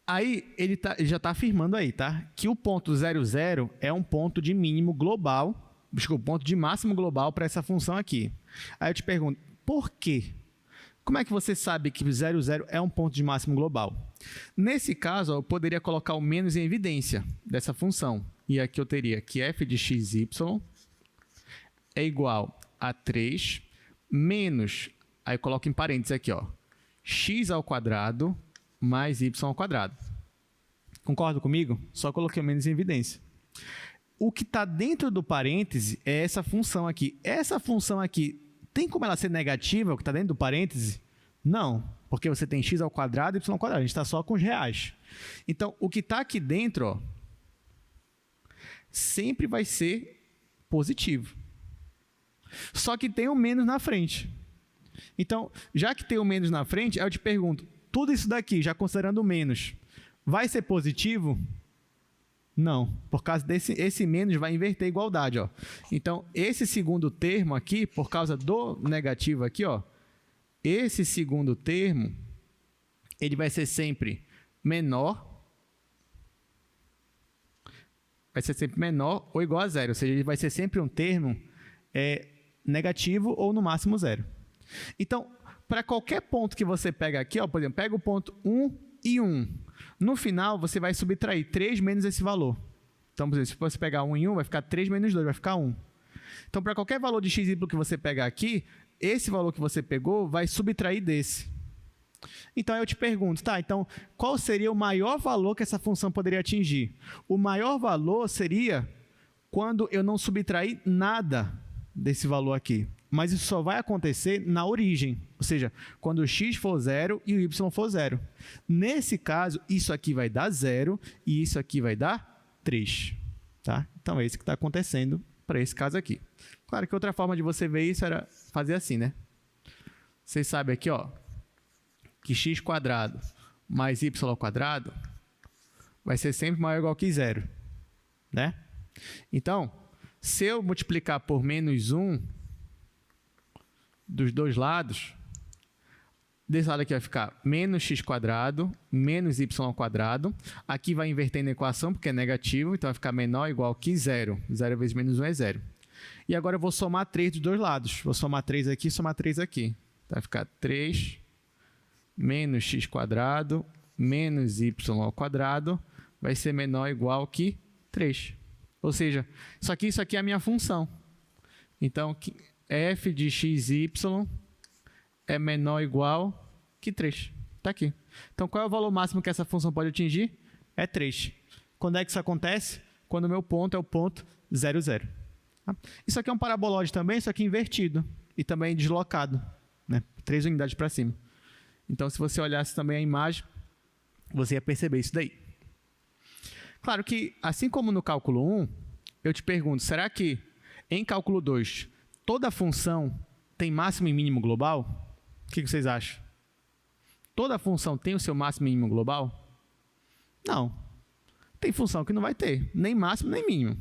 Aí, ele já está afirmando aí, tá? Que o ponto 00 é um ponto de mínimo global, desculpa, ponto de máximo global para essa função aqui. Aí eu te pergunto, por quê? Como é que você sabe que 00 é um ponto de máximo global? Nesse caso, eu poderia colocar o menos em evidência dessa função. E aqui eu teria que f de xy é igual a 3 menos, aí eu coloco em parênteses aqui, x ao quadrado mais y ao quadrado. Concorda comigo? Só coloquei o menos em evidência. O que está dentro do parêntese é essa função aqui. Essa função aqui, tem como ela ser negativa, o que está dentro do parêntese? Não, porque você tem x ao quadrado e y ao quadrado. A gente está só com os reais. Então, o que está aqui dentro, sempre vai ser positivo. Só que tem um menos na frente. Então, já que tem um menos na frente, eu te pergunto, tudo isso daqui, já considerando o menos, vai ser positivo? Não, por causa esse menos vai inverter a igualdade. Então, esse segundo termo aqui, por causa do negativo aqui, esse segundo termo, ele vai ser sempre menor, ou igual a zero, ou seja, ele vai ser sempre um termo negativo ou no máximo zero. Então, para qualquer ponto que você pega aqui, por exemplo, pega o ponto 1 e 1. No final, você vai subtrair 3 menos esse valor. Então, por exemplo, se você pegar 1 e 1, vai ficar 3 menos 2, vai ficar 1. Então, para qualquer valor de x e y que você pegar aqui, esse valor que você pegou vai subtrair desse. Então, eu te pergunto, então, qual seria o maior valor que essa função poderia atingir? O maior valor seria quando eu não subtrair nada desse valor aqui. Mas isso só vai acontecer na origem, ou seja, quando o x for 0 e o y for 0. Nesse caso, isso aqui vai dar 0 e isso aqui vai dar 3. Tá? Então, é isso que está acontecendo para esse caso aqui. Claro que outra forma de você ver isso era fazer assim, né? Vocês sabem aqui, que x² mais y² vai ser sempre maior ou igual que 0. Né? Então, se eu multiplicar por menos 1 dos dois lados, desse lado aqui vai ficar menos x² menos y². Aqui vai inverter na equação, porque é negativo, então vai ficar menor ou igual que 0. 0 vezes menos 1 é 0. E agora eu vou somar 3 dos dois lados. Vou somar 3 aqui e somar 3 aqui. Então vai ficar 3 menos x² menos y² vai ser menor ou igual que 3. Ou seja, isso aqui é a minha função. Então, f de xy é menor ou igual Que 3. Está aqui. Então, qual é o valor máximo que essa função pode atingir? É 3. Quando é que isso acontece? Quando o meu ponto é o ponto 0, 0. Tá? Isso aqui é um parabolóide também, só que invertido. E também deslocado. Né? 3 unidades para cima. Então, se você olhasse também a imagem, você ia perceber isso daí. Claro que, assim como no cálculo 1, eu te pergunto, será que em cálculo 2, toda função tem máximo e mínimo global? O que vocês acham? Toda função tem o seu máximo e mínimo global? Não. Tem função que não vai ter, nem máximo nem mínimo.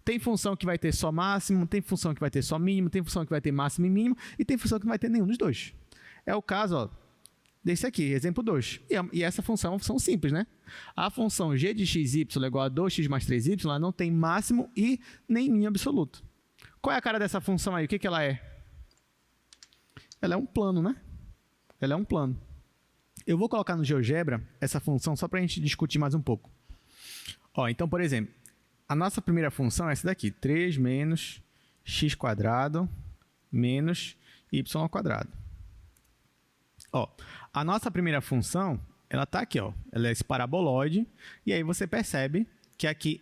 Tem função que vai ter só máximo, tem função que vai ter só mínimo, tem função que vai ter máximo e mínimo, e tem função que não vai ter nenhum dos dois. É o caso, ó, desse aqui, exemplo 2. E essa função é uma função simples, né? A função g de xy é igual a 2x mais 3y, ela não tem máximo e nem mínimo absoluto. Qual é a cara dessa função aí? O que ela é? Ela é um plano, né? Ela é um plano. Eu vou colocar no GeoGebra essa função só para a gente discutir mais um pouco. Ó, então, por exemplo, a nossa primeira função é essa daqui. 3 menos x² menos y². Ó, a nossa primeira função, ela está aqui, ó, ela é esse paraboloide, e aí você percebe que aqui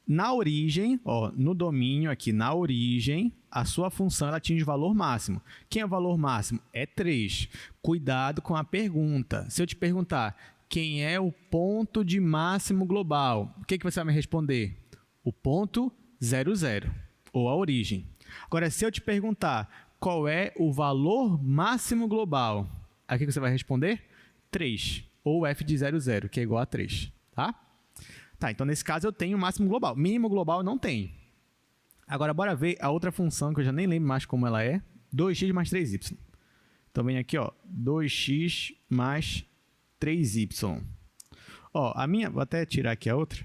na origem, ó, no domínio aqui na origem, a sua função ela atinge o valor máximo. Quem é o valor máximo? É 3. Cuidado com a pergunta. Se eu te perguntar quem é o ponto de máximo global, o que você vai me responder? O ponto 0, 0, ou a origem. Agora, se eu te perguntar qual é o valor máximo global? Aqui que você vai responder? 3, ou f de 0, 0, que é igual a 3. Tá? Tá, então nesse caso eu tenho o máximo global. Mínimo global eu não tenho. Agora, bora ver a outra função, que eu já nem lembro mais como ela é. 2x mais 3y. Então, vem aqui, ó, 2x mais 3y. Ó, vou até tirar aqui a outra.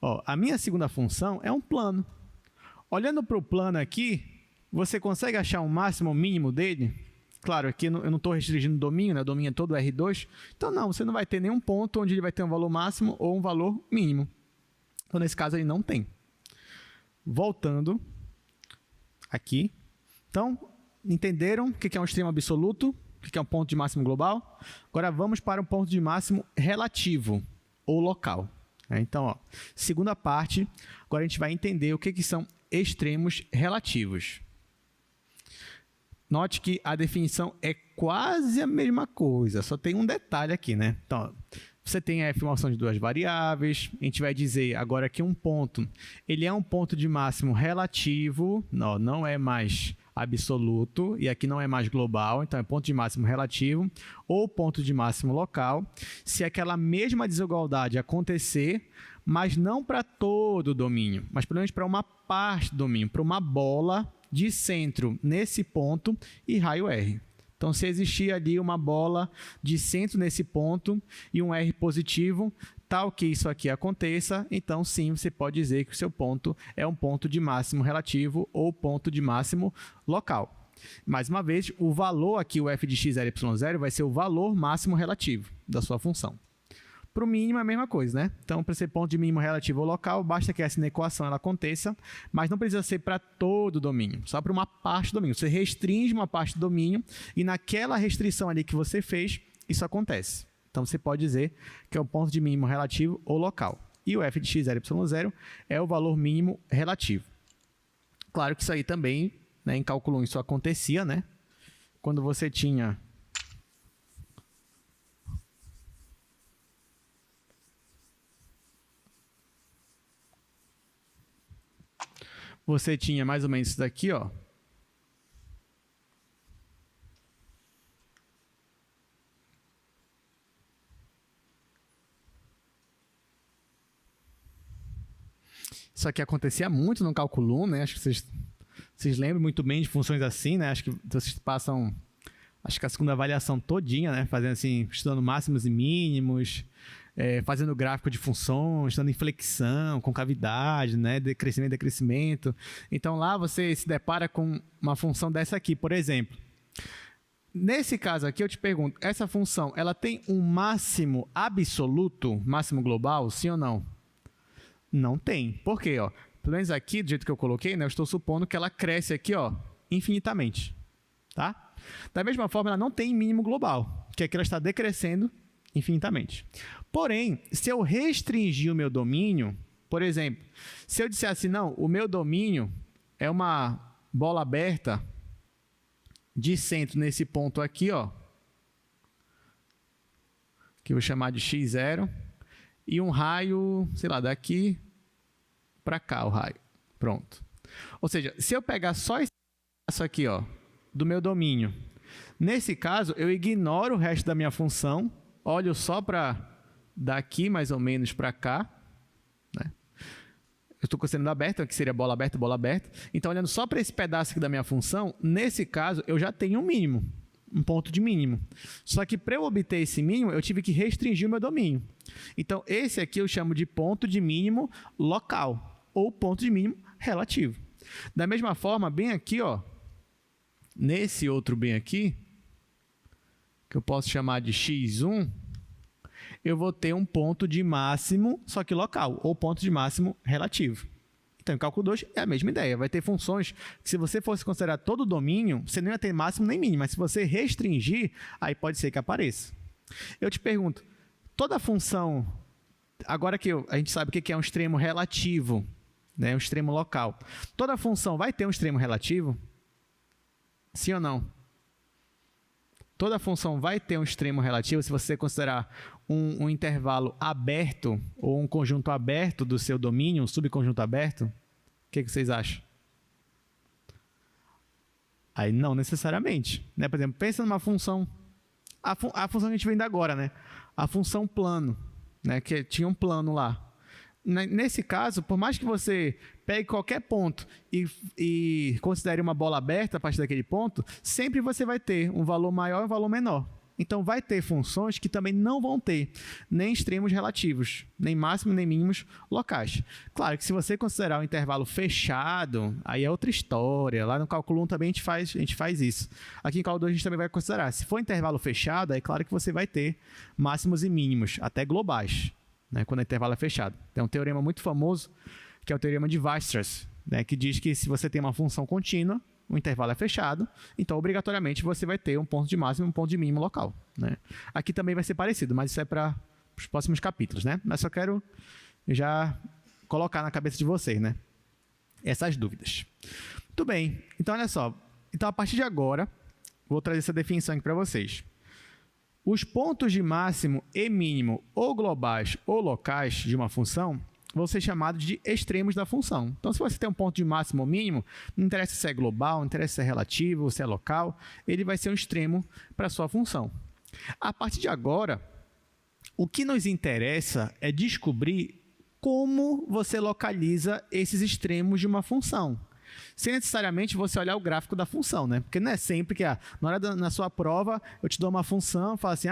Ó, a minha segunda função é um plano. Olhando para o plano aqui, você consegue achar um máximo ou mínimo dele? Claro, aqui eu não estou restringindo o domínio, né? O domínio é todo R2. Então, não, você não vai ter nenhum ponto onde ele vai ter um valor máximo ou um valor mínimo. Então, nesse caso, ele não tem. Voltando aqui. Então, entenderam o que é um extremo absoluto? O que é um ponto de máximo global? Agora, vamos para um ponto de máximo relativo ou local. Então, ó, segunda parte, agora a gente vai entender o que são extremos relativos. Note que a definição é quase a mesma coisa, só tem um detalhe aqui, né? Então, você tem a afirmação de duas variáveis, a gente vai dizer agora que um ponto, ele é um ponto de máximo relativo, não é mais absoluto, e aqui não é mais global, então é ponto de máximo relativo, ou ponto de máximo local, se aquela mesma desigualdade acontecer, mas não para todo o domínio, mas pelo menos para uma parte do domínio, para uma bola de centro nesse ponto e raio R. Então, se existir ali uma bola de centro nesse ponto e um R positivo, tal que isso aqui aconteça, então sim, você pode dizer que o seu ponto é um ponto de máximo relativo ou ponto de máximo local. Mais uma vez, o valor aqui, o f de x, y, 0, vai ser o valor máximo relativo da sua função. Para o mínimo é a mesma coisa, né? Então, para ser ponto de mínimo relativo ou local, basta que essa equação ela aconteça, mas não precisa ser para todo o domínio, só para uma parte do domínio. Você restringe uma parte do domínio e naquela restrição ali que você fez, isso acontece. Então, você pode dizer que é o ponto de mínimo relativo ou local. E o f de x, y, 0 é o valor mínimo relativo. Claro que isso aí também, né, em cálculo 1, isso acontecia, né? Quando você tinha mais ou menos isso daqui, ó. Isso aqui acontecia muito no cálculo 1, né? Acho que vocês lembram muito bem de funções assim, né? Acho que vocês passam, acho que a segunda avaliação todinha, né? Fazendo assim, estudando máximos e mínimos, fazendo gráfico de funções, estudando inflexão, concavidade, né? Decrescimento, decrescimento. Então, lá você se depara com uma função dessa aqui, por exemplo. Nesse caso aqui, eu te pergunto, essa função, ela tem um máximo absoluto, máximo global, sim ou não? Não tem. Por quê? Ó, pelo menos aqui, do jeito que eu coloquei, né, eu estou supondo que ela cresce aqui, ó, infinitamente. Tá? Da mesma forma, ela não tem mínimo global, que aqui ela está decrescendo infinitamente. Porém, se eu restringir o meu domínio, por exemplo, se eu disser assim, não, o meu domínio é uma bola aberta de centro nesse ponto aqui, ó, que eu vou chamar de x0, e um raio, sei lá, daqui para cá o raio. Pronto. Ou seja, se eu pegar só esse pedaço aqui, ó, do meu domínio, nesse caso, eu ignoro o resto da minha função, olho só para daqui mais ou menos para cá, né? Eu estou considerando aberto, aqui seria bola aberta, bola aberta. Então, olhando só para esse pedaço aqui da minha função, nesse caso, eu já tenho um mínimo, um ponto de mínimo. Só que para eu obter esse mínimo, eu tive que restringir o meu domínio. Então, esse aqui eu chamo de ponto de mínimo local, ou ponto de mínimo relativo. Da mesma forma, bem aqui, ó, nesse outro bem aqui, que eu posso chamar de x1, eu vou ter um ponto de máximo, só que local, ou ponto de máximo relativo. Então, em cálculo 2 é a mesma ideia. Vai ter funções que, se você fosse considerar todo o domínio, você não ia ter máximo nem mínimo, mas se você restringir, aí pode ser que apareça. Eu te pergunto, toda função, agora que a gente sabe o que é um extremo relativo, né, um extremo local, toda função vai ter um extremo relativo? Sim ou não? Toda função vai ter um extremo relativo se você considerar um intervalo aberto ou um conjunto aberto do seu domínio, um subconjunto aberto? O que vocês acham? Aí não necessariamente, né? Por exemplo, pensa numa função, a função que a gente vê ainda agora, né? A função plano, né? Que tinha um plano lá. Nesse caso, por mais que você pegue qualquer ponto e considere uma bola aberta a partir daquele ponto, sempre você vai ter um valor maior e um valor menor. Então, vai ter funções que também não vão ter nem extremos relativos, nem máximos, nem mínimos locais. Claro que se você considerar um intervalo fechado, aí é outra história. Lá no cálculo 1 também a gente faz isso. Aqui em cálculo 2 a gente também vai considerar. Se for intervalo fechado, é claro que você vai ter máximos e mínimos, até globais, né, quando o intervalo é fechado. Tem um teorema muito famoso, que é o teorema de Weierstrass, né, que diz que se você tem uma função contínua, o intervalo é fechado, então obrigatoriamente você vai ter um ponto de máximo e um ponto de mínimo local, né? Aqui também vai ser parecido, mas isso é para os próximos capítulos, né? Mas só quero já colocar na cabeça de vocês, né, essas dúvidas. Muito bem, então olha só. Então, a partir de agora, vou trazer essa definição aqui para vocês. Os pontos de máximo e mínimo, ou globais ou locais de uma função, vão ser chamados de extremos da função. Então, se você tem um ponto de máximo ou mínimo, não interessa se é global, não interessa se é relativo, se é local, ele vai ser um extremo para a sua função. A partir de agora, o que nos interessa é descobrir como você localiza esses extremos de uma função, sem necessariamente você olhar o gráfico da função, né? Porque não é sempre que, na sua prova, eu te dou uma função, falo assim,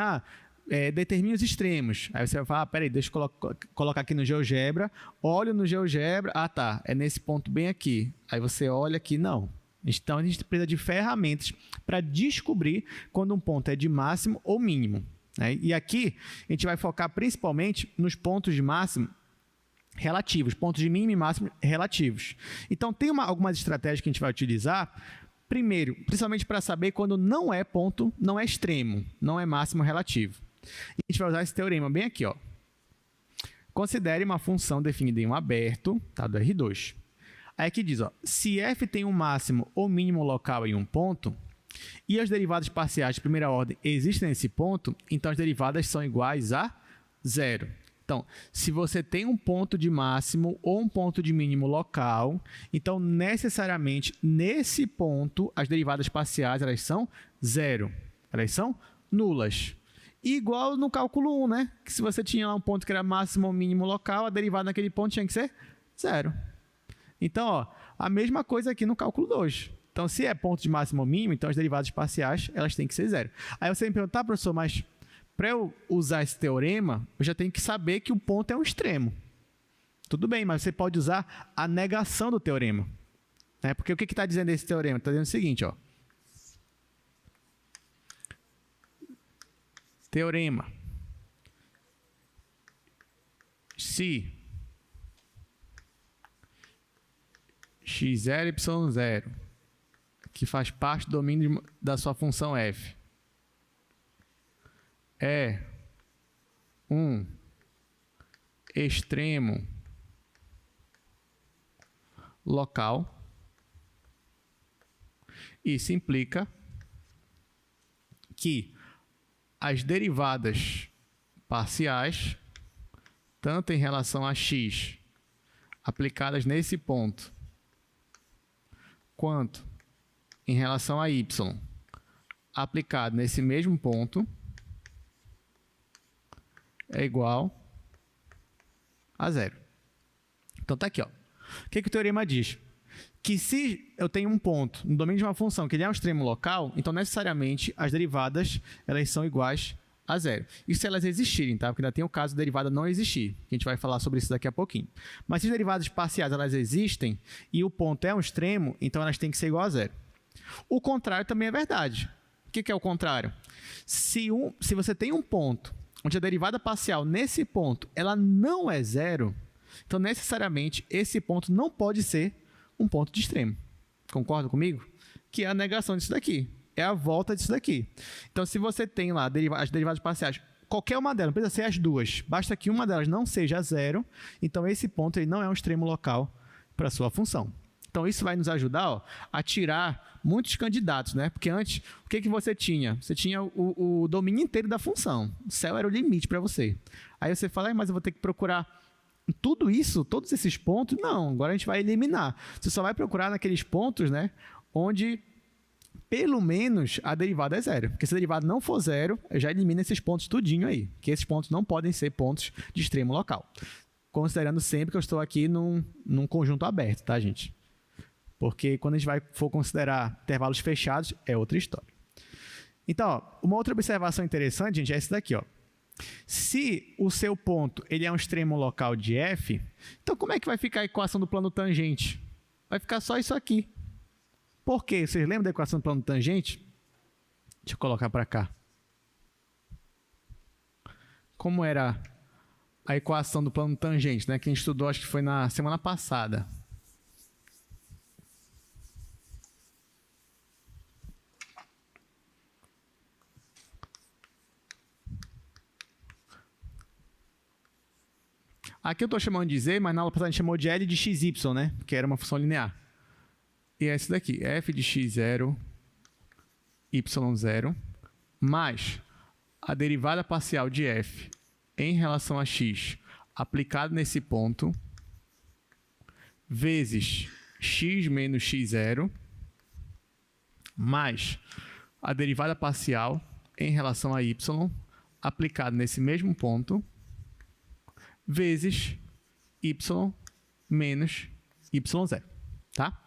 determine os extremos. Aí você vai falar, peraí, deixa eu colocar aqui no GeoGebra, olho no GeoGebra, é nesse ponto bem aqui. Aí você olha aqui, não. Então, a gente precisa de ferramentas para descobrir quando um ponto é de máximo ou mínimo, né? E aqui, a gente vai focar principalmente nos pontos de máximo relativos, pontos de mínimo e máximo relativos. Então, tem algumas estratégias que a gente vai utilizar. Primeiro, principalmente para saber quando não é ponto, não é extremo, não é máximo relativo. E a gente vai usar esse teorema bem aqui, ó. Considere uma função definida em um aberto, tá, do R2. Aí aqui diz, ó, se f tem um máximo ou mínimo local em um ponto, e as derivadas parciais de primeira ordem existem nesse ponto, então as derivadas são iguais a zero. Então, se você tem um ponto de máximo ou um ponto de mínimo local, então necessariamente nesse ponto as derivadas parciais elas são zero, elas são nulas. Igual no cálculo 1, né? Que se você tinha lá um ponto que era máximo ou mínimo local, a derivada naquele ponto tinha que ser zero. Então, ó, a mesma coisa aqui no cálculo 2. Então, se é ponto de máximo ou mínimo, então as derivadas parciais elas têm que ser zero. Aí você me pergunta, professor, mas para eu usar esse teorema, eu já tenho que saber que o ponto é um extremo. Tudo bem, mas você pode usar a negação do teorema, né? Porque o que está dizendo esse teorema? Está dizendo o seguinte, ó. Teorema. Se x0, y0 que faz parte do domínio da sua função f é um extremo local, isso implica que as derivadas parciais, tanto em relação a x aplicadas nesse ponto, quanto em relação a y aplicado nesse mesmo ponto, é igual a zero. Então tá aqui, ó. O que o teorema diz? Que se eu tenho um ponto no domínio de uma função que ele é um extremo local, então necessariamente as derivadas elas são iguais a zero. Isso se elas existirem, tá? Porque ainda tem o caso da derivada não existir, que a gente vai falar sobre isso daqui a pouquinho. Mas se as derivadas parciais elas existem e o ponto é um extremo, então elas têm que ser igual a zero. O contrário também é verdade. O que é o contrário? Se você tem um ponto onde a derivada parcial nesse ponto ela não é zero, então necessariamente esse ponto não pode ser um ponto de extremo. Concorda comigo? Que é a negação disso daqui. É a volta disso daqui. Então, se você tem lá as derivadas parciais, qualquer uma delas, não precisa ser as duas, basta que uma delas não seja zero, então esse ponto ele não é um extremo local para a sua função. Então, isso vai nos ajudar a tirar muitos candidatos, né? Porque antes, o que você tinha? Você tinha o domínio inteiro da função. O céu era o limite para você. Aí você fala, mas eu vou ter que procurar tudo isso, todos esses pontos? Não, agora a gente vai eliminar. Você só vai procurar naqueles pontos, né, onde pelo menos a derivada é zero. Porque se a derivada não for zero, já elimina esses pontos tudinho aí. Que esses pontos não podem ser pontos de extremo local. Considerando sempre que eu estou aqui num conjunto aberto, tá, gente? Porque quando a gente for considerar intervalos fechados, é outra história. Então, ó, uma outra observação interessante, gente, é essa daqui, ó. Se o seu ponto ele é um extremo local de f, então como é que vai ficar a equação do plano tangente? Vai ficar só isso aqui. Por quê? Vocês lembram da equação do plano tangente? Deixa eu colocar para cá. Como era a equação do plano tangente, né? Que a gente estudou, acho que foi na semana passada. Aqui eu estou chamando de z, mas na aula passada a gente chamou de L de xy, né? Que era uma função linear. E é esse daqui, f de x0, y0, mais a derivada parcial de f em relação a x aplicado nesse ponto, vezes x menos x0, mais a derivada parcial em relação a y aplicado nesse mesmo ponto, vezes y menos y0, tá?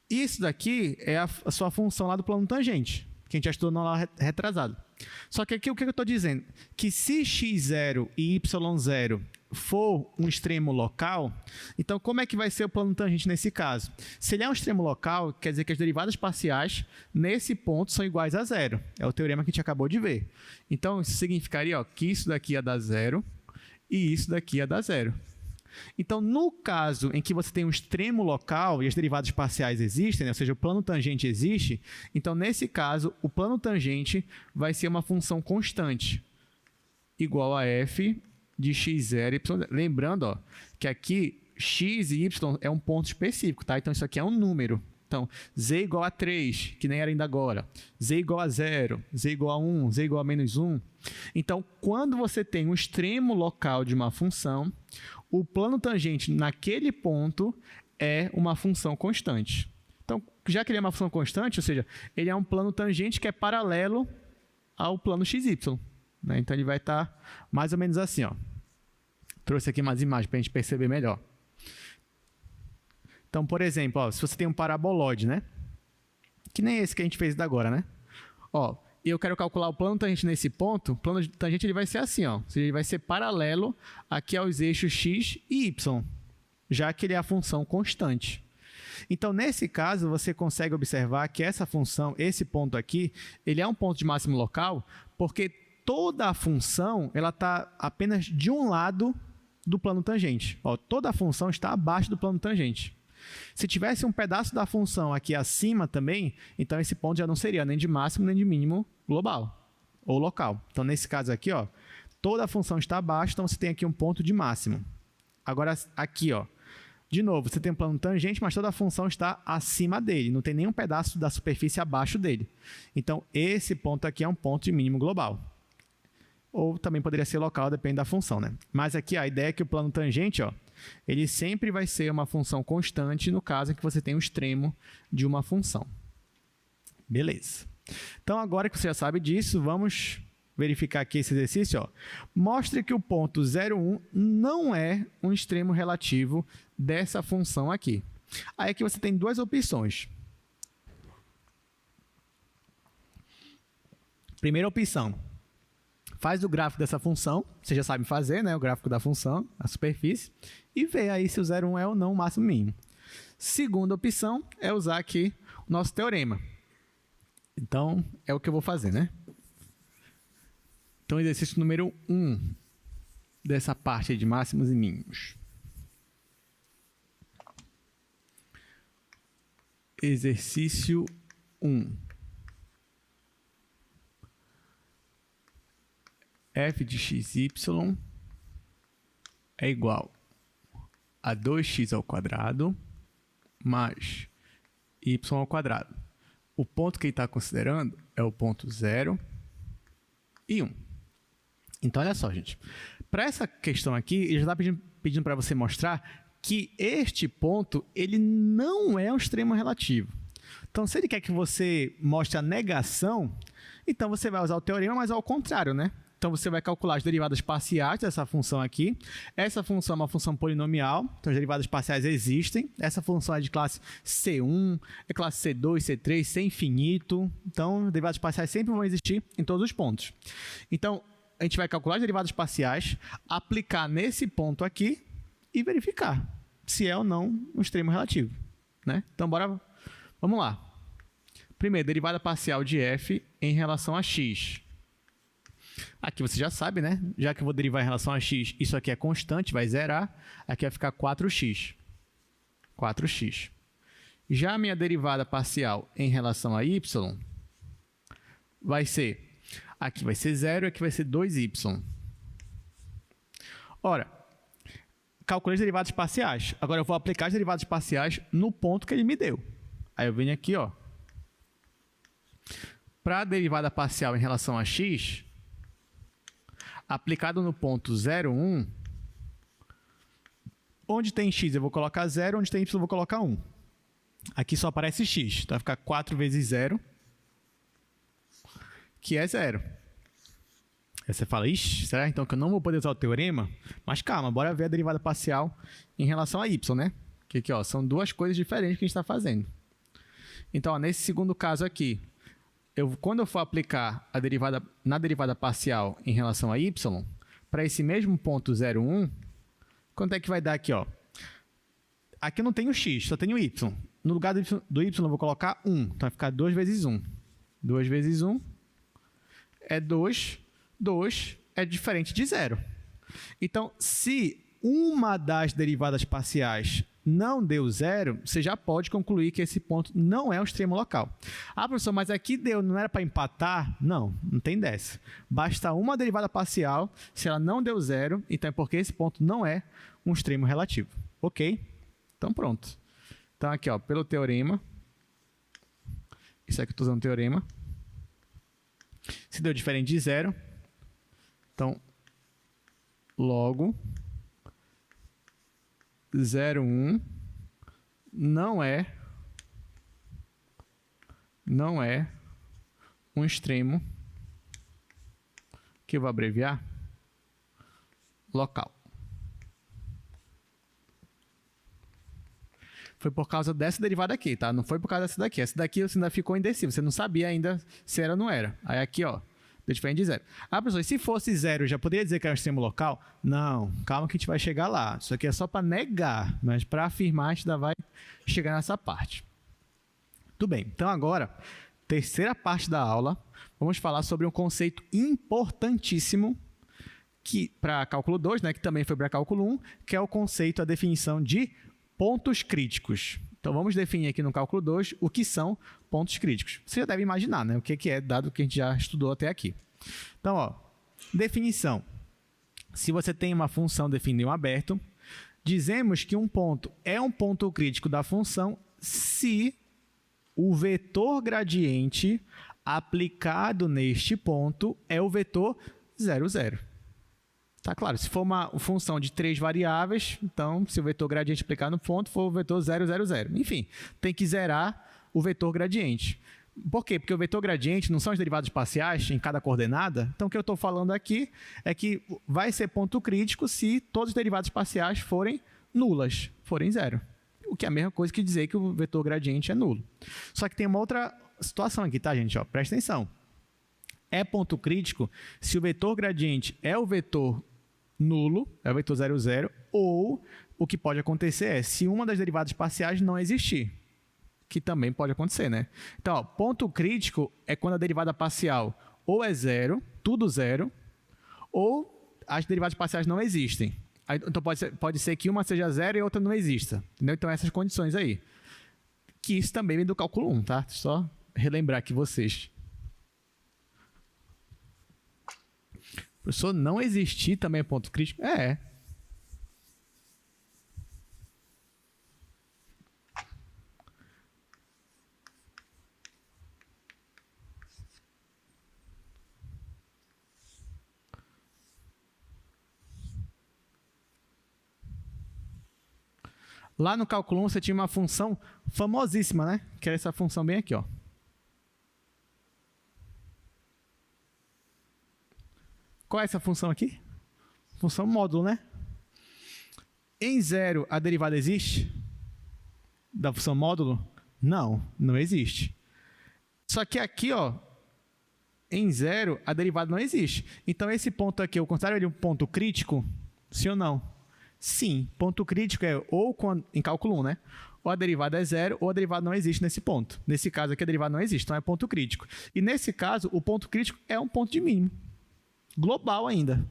Isso daqui é a sua função lá do plano tangente, que a gente já estudou na aula retrasada. Só que aqui o que eu estou dizendo? Que se x0 e y0 for um extremo local, então como é que vai ser o plano tangente nesse caso? Se ele é um extremo local, quer dizer que as derivadas parciais nesse ponto são iguais a zero. É o teorema que a gente acabou de ver. Então, isso significaria que isso daqui ia dar zero e isso daqui ia dar zero. Então, no caso em que você tem um extremo local e as derivadas parciais existem, né, ou seja, o plano tangente existe, então, nesse caso, o plano tangente vai ser uma função constante, igual a f de x0 e y0. Lembrando, ó, que aqui x e y é um ponto específico, tá? Então, isso aqui é um número. Então, z igual a 3, que nem era ainda agora. Z igual a 0, z igual a 1, z igual a menos 1. Então, quando você tem um extremo local de uma função, o plano tangente naquele ponto é uma função constante. Então, já que ele é uma função constante, ou seja, ele é um plano tangente que é paralelo ao plano xy. Né? Então, ele vai estar mais ou menos assim. Ó. Trouxe aqui umas imagens para a gente perceber melhor. Então, por exemplo, ó, se você tem um paraboloide, né? Que nem esse que a gente fez agora, né? Ó, e eu quero calcular o plano tangente nesse ponto, o plano tangente ele vai ser assim, ó. Ou seja, ele vai ser paralelo aqui aos eixos x e y, já que ele é a função constante. Então, nesse caso, você consegue observar que essa função, esse ponto aqui, ele é um ponto de máximo local, porque toda a função ela está apenas de um lado do plano tangente. Ó, toda a função está abaixo do plano tangente. Se tivesse um pedaço da função aqui acima também, então esse ponto já não seria nem de máximo nem de mínimo global ou local. Então, nesse caso aqui, ó, toda a função está abaixo, então você tem aqui um ponto de máximo. Agora, aqui, ó, de novo, você tem um plano tangente, mas toda a função está acima dele, não tem nenhum pedaço da superfície abaixo dele. Então, esse ponto aqui é um ponto de mínimo global. Ou também poderia ser local, depende da função, né? Mas aqui a ideia é que o plano tangente, ó, ele sempre vai ser uma função constante no caso em que você tem o extremo de uma função. Beleza. Então, agora que você já sabe disso, vamos verificar aqui esse exercício. Ó. Mostre que o ponto 0,1 não é um extremo relativo dessa função aqui. Aí aqui você tem duas opções. Primeira opção, faz o gráfico dessa função, você já sabe fazer, né, o gráfico da função, a superfície, e vê aí se o 0,1 é ou não o máximo mínimo. Segunda opção é usar aqui o nosso teorema. Então, é o que eu vou fazer, né? Então, exercício número 1 dessa parte de máximos e mínimos. Exercício 1. F de xy é igual a 2x ao quadrado mais y ao quadrado. O ponto que ele está considerando é o ponto 0 e 1. Então, olha só, gente. Para essa questão aqui, ele já está pedindo para você mostrar que este ponto ele não é um extremo relativo. Então, se ele quer que você mostre a negação, então você vai usar o teorema, mas ao contrário, né? Então, você vai calcular as derivadas parciais dessa função aqui. Essa função é uma função polinomial, então as derivadas parciais existem. Essa função é de classe C1, é classe C2, C3, C infinito. Então, derivadas parciais sempre vão existir em todos os pontos. Então, a gente vai calcular as derivadas parciais, aplicar nesse ponto aqui e verificar se é ou não um extremo relativo, né? Então, vamos lá. Primeiro, derivada parcial de f em relação a x. Aqui você já sabe, né? Já que eu vou derivar em relação a x, isso aqui é constante, vai zerar. Aqui vai ficar 4x. 4x. Já a minha derivada parcial em relação a y vai ser... Aqui vai ser 0 e aqui vai ser 2y. Ora, calculei as derivadas parciais. Agora eu vou aplicar as derivadas parciais no ponto que ele me deu. Aí eu venho aqui, ó. Para a derivada parcial em relação a x, aplicado no ponto 0, 1, onde tem x eu vou colocar 0, onde tem y eu vou colocar 1. Aqui só aparece x, então vai ficar 4 vezes 0, que é 0. Aí você fala, ixi, será então que eu não vou poder usar o teorema? Mas calma, bora ver a derivada parcial em relação a y, né? Que aqui, ó, são duas coisas diferentes que a gente está fazendo. Então, ó, nesse segundo caso aqui, quando eu for aplicar a derivada, na derivada parcial em relação a y, para esse mesmo ponto 0, 1, quanto é que vai dar aqui? Ó? Aqui eu não tenho x, só tenho y. No lugar do y eu vou colocar 1, então vai ficar 2 vezes 1. 2 vezes 1 é 2, 2 é diferente de 0. Então, se uma das derivadas parciais não deu 0, você já pode concluir que esse ponto não é um extremo local. Ah, professor, mas aqui deu, não era para empatar? Não, não tem dessa. Basta uma derivada parcial, se ela não deu 0, então é porque esse ponto não é um extremo relativo. Ok? Então, pronto. Então, aqui, ó, pelo teorema, isso aqui eu estou usando o teorema, se deu diferente de 0, então, logo, 0, 1 não é um extremo, que eu vou abreviar, local. Foi por causa dessa derivada aqui, tá? Não foi por causa dessa daqui. Essa daqui você ainda ficou indeciso, você não sabia ainda se era ou não era. Aí aqui, ó, deu diferente de 0. Ah, professor, e se fosse 0, já poderia dizer que era um extremo local? Não, calma que a gente vai chegar lá. Isso aqui é só para negar, mas para afirmar a gente ainda vai chegar nessa parte. Tudo bem, então agora, terceira parte da aula, vamos falar sobre um conceito importantíssimo para cálculo 2, né, que também foi para cálculo 1, que é o conceito, a definição de pontos críticos. Então, vamos definir aqui no cálculo 2 o que são pontos críticos. Você já deve imaginar, né? O que é, dado que a gente já estudou até aqui. Então, ó, definição. Se você tem uma função definida em um aberto, dizemos que um ponto é um ponto crítico da função se o vetor gradiente aplicado neste ponto é o vetor 0, 0. Tá claro, se for uma função de 3 variáveis, então se o vetor gradiente aplicado no ponto for o vetor 0, 0, 0. Enfim, tem que zerar o vetor gradiente. Por quê? Porque o vetor gradiente não são os derivados parciais em cada coordenada. Então, o que eu estou falando aqui é que vai ser ponto crítico se todos os derivados parciais forem nulas, forem zero. O que é a mesma coisa que dizer que o vetor gradiente é nulo. Só que tem uma outra situação aqui, tá, gente? Ó, presta atenção. É ponto crítico se o vetor gradiente é o vetor nulo, é o vetor 0, 0, ou o que pode acontecer é se uma das derivadas parciais não existir. Que também pode acontecer, né? Então, ó, ponto crítico é quando a derivada parcial ou é zero, tudo zero, ou as derivadas parciais não existem. Então, pode ser que uma seja zero e a outra não exista. Entendeu? Então, essas condições aí. Que isso também vem do cálculo 1, tá? Só relembrar aqui vocês. Professor, não existir também é ponto crítico? É. Lá no cálculo 1 você tinha uma função famosíssima, né? Que era essa função bem aqui, ó. Qual é essa função aqui? Função módulo, né? Em 0 a derivada existe? Da função módulo? Não, não existe. Só que aqui, ó, em 0 a derivada não existe. Então esse ponto aqui, eu considero ele um ponto crítico? Sim ou não? Sim, ponto crítico é ou quando, em cálculo 1, né? Ou a derivada é zero ou a derivada não existe nesse ponto. Nesse caso aqui a derivada não existe, então é ponto crítico. E nesse caso o ponto crítico é um ponto de mínimo. Global ainda,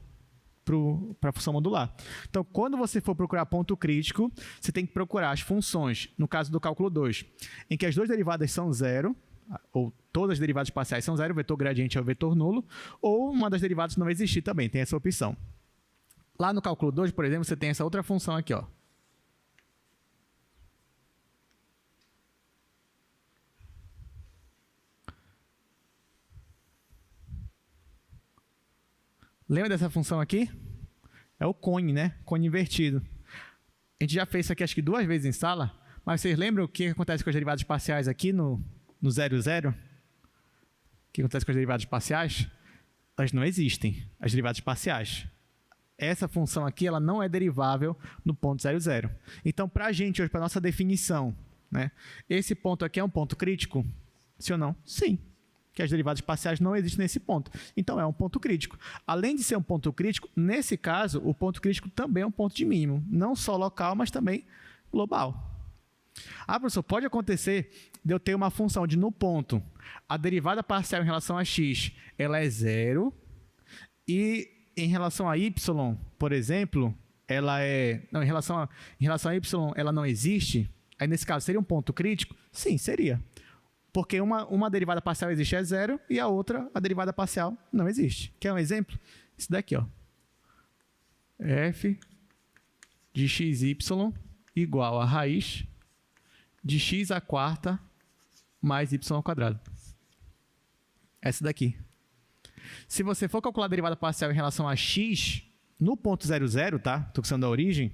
para a função modular. Então quando você for procurar ponto crítico, você tem que procurar as funções, no caso do cálculo 2, em que as duas derivadas são zero, ou todas as derivadas parciais são zero, o vetor gradiente é o vetor nulo, ou uma das derivadas não existir também, tem essa opção. Lá no cálculo 2, por exemplo, você tem essa outra função aqui, ó. Lembra dessa função aqui? É o cone, né? Cone invertido. A gente já fez isso aqui acho que 2 vezes em sala, mas vocês lembram o que acontece com as derivadas parciais aqui no 0, 0? O que acontece com as derivadas parciais? Elas não existem, as derivadas parciais. Essa função aqui ela não é derivável no ponto 0, 0. Então, para a gente, hoje, para a nossa definição, né, esse ponto aqui é um ponto crítico? Sim ou não? Sim. Que as derivadas parciais não existem nesse ponto. Então, é um ponto crítico. Além de ser um ponto crítico, nesse caso, o ponto crítico também é um ponto de mínimo. Não só local, mas também global. Ah, professor, pode acontecer de eu ter uma função de, no ponto, a derivada parcial em relação a x, ela é zero, e em relação a y, por exemplo, ela é... Não, em relação a y, ela não existe. Aí, nesse caso, seria um ponto crítico? Sim, seria. Porque uma derivada parcial existe é zero e a outra, a derivada parcial, não existe. Quer um exemplo? Isso daqui, ó. F de xy igual a raiz de x à quarta mais y ao quadrado. Essa daqui. Se você for calcular a derivada parcial em relação a x, no ponto 0, 0, tá? Estou usando a origem.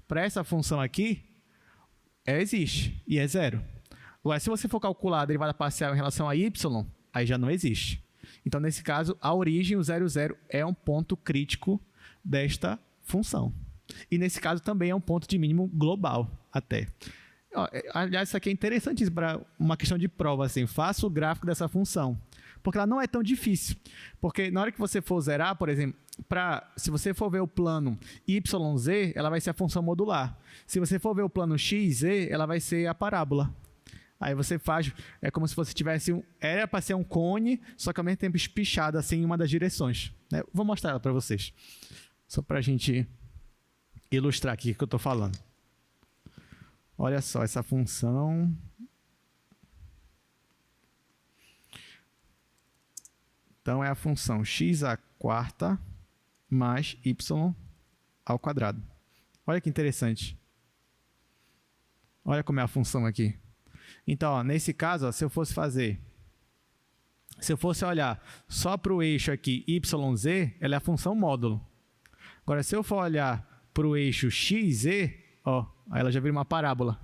Para essa função aqui, existe e é zero. Agora, se você for calcular a derivada parcial em relação a y, aí já não existe. Então, nesse caso, a origem, o 0, 0, é um ponto crítico desta função. E, nesse caso, também é um ponto de mínimo global, até. Aliás, isso aqui é interessantíssimo para uma questão de prova. Assim, faça o gráfico dessa função. Porque ela não é tão difícil. Porque na hora que você for zerar, por exemplo, se você for ver o plano YZ, ela vai ser a função modular. Se você for ver o plano XZ, ela vai ser a parábola. Aí você faz, é como se você tivesse era para ser um cone, só que ao mesmo tempo espichado assim em uma das direções. Né? Vou mostrar ela para vocês. Só para a gente ilustrar aqui o que eu estou falando. Olha só, essa função... Então, é a função x à quarta mais y ao quadrado. Olha que interessante. Olha como é a função aqui. Então, ó, nesse caso, ó, se eu fosse olhar só para o eixo aqui yz, ela é a função módulo. Agora, se eu for olhar para o eixo xz, ó, aí ela já vira uma parábola.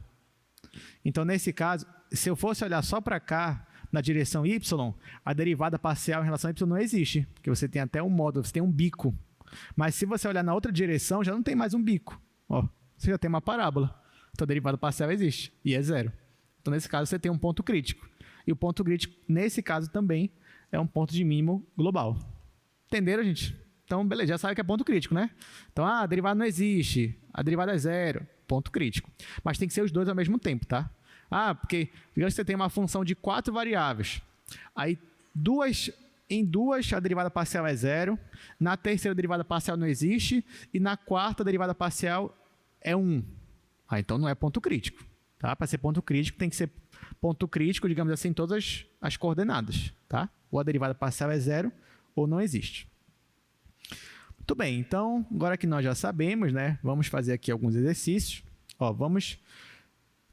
Então, nesse caso, se eu fosse olhar só para cá, na direção y, a derivada parcial em relação a y não existe, porque você tem até um módulo, você tem um bico. Mas se você olhar na outra direção, já não tem mais um bico. Ó, você já tem uma parábola. Então, a derivada parcial existe, e é zero. Então, nesse caso, você tem um ponto crítico. E o ponto crítico, nesse caso, também é um ponto de mínimo global. Entenderam, gente? Então, beleza, já sabe que é ponto crítico, né? Então, a derivada não existe, a derivada é zero, ponto crítico. Mas tem que ser os dois ao mesmo tempo, tá? Porque digamos que você tem uma função de 4 variáveis. Aí, em duas a derivada parcial é zero, na terceira a derivada parcial não existe, e na quarta a derivada parcial é 1. Então, não é ponto crítico. Tá? Para ser ponto crítico, tem que ser ponto crítico, digamos assim, em todas as coordenadas. Tá? Ou a derivada parcial é zero, ou não existe. Muito bem, então, agora que nós já sabemos, né, vamos fazer aqui alguns exercícios. Ó, vamos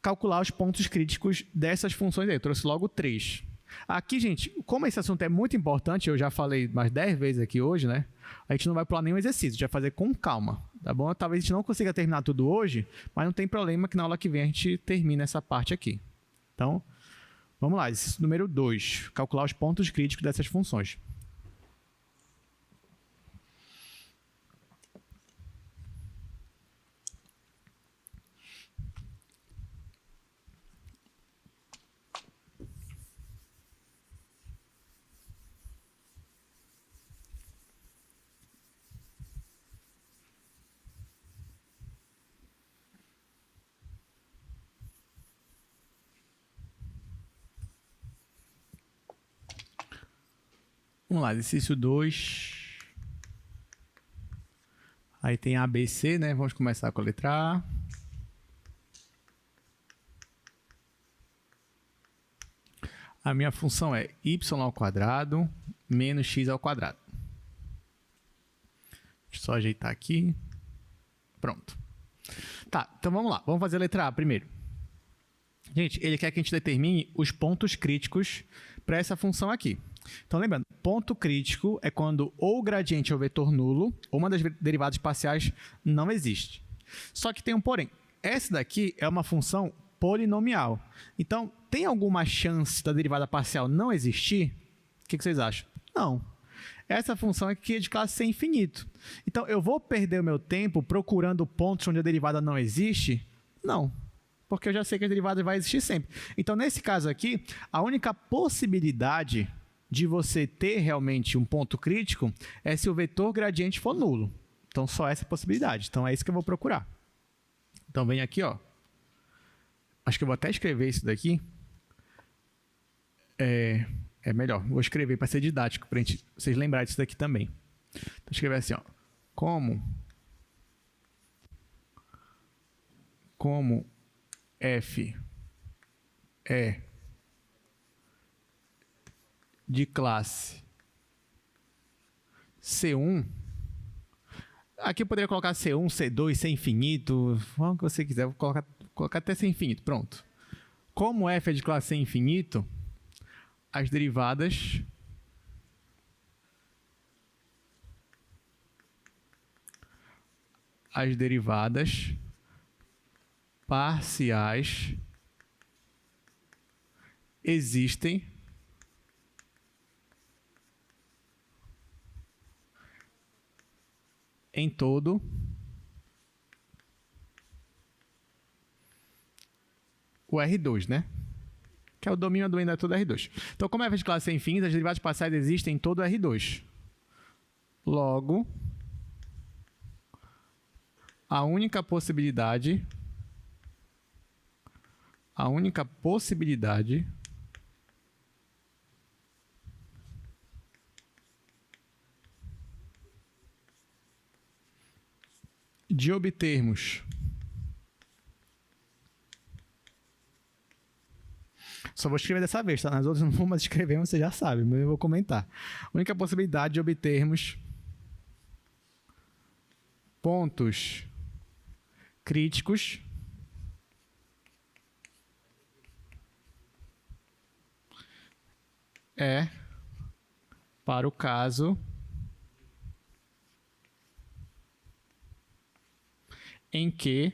calcular os pontos críticos dessas funções aí. Eu trouxe logo 3. Aqui, gente, como esse assunto é muito importante, eu já falei mais 10 vezes aqui hoje, né? A gente não vai pular nenhum exercício, a gente vai fazer com calma, tá bom? Talvez a gente não consiga terminar tudo hoje, mas não tem problema que na aula que vem a gente termine essa parte aqui. Então, vamos lá, exercício número 2, calcular os pontos críticos dessas funções. Vamos lá, exercício 2. Aí tem A, B, C, né? Vamos começar com a letra A. A minha função é y ao quadrado menos x ao quadrado. Deixa eu só ajeitar aqui. Pronto. Tá, então vamos lá. Vamos fazer a letra A primeiro. Gente, ele quer que a gente determine os pontos críticos para essa função aqui. Então, lembrando, ponto crítico é quando ou o gradiente é o vetor nulo, ou uma das derivadas parciais não existe. Só que tem um porém. Essa daqui é uma função polinomial. Então, tem alguma chance da derivada parcial não existir? O que vocês acham? Não. Essa função aqui é de classe C infinito. Então, eu vou perder o meu tempo procurando pontos onde a derivada não existe? Não. Porque eu já sei que a derivada vai existir sempre. Então, nesse caso aqui, a única possibilidade de você ter realmente um ponto crítico é se o vetor gradiente for nulo. Então, só essa possibilidade. Então, é isso que eu vou procurar. Então, vem aqui, ó. Acho que eu vou até escrever isso daqui. É melhor. Vou escrever para ser didático, para vocês lembrarem disso daqui também. Então, escrever assim, ó. Como f é de classe C1, aqui eu poderia colocar C1, C2, C infinito, o que você quiser, vou colocar até C infinito, pronto. Como f é de classe C infinito, as derivadas parciais existem em todo o R2, né? Que é o domínio do ainda todo R2. Então, como f de classe é infinita, as derivadas parciais existem em todo o R2. Logo, a única possibilidade de obtermos Só vou escrever dessa vez, tá? Nas outras não vou mais escrever, você já sabe, mas eu vou comentar. A única possibilidade de obtermos pontos críticos é para o caso em que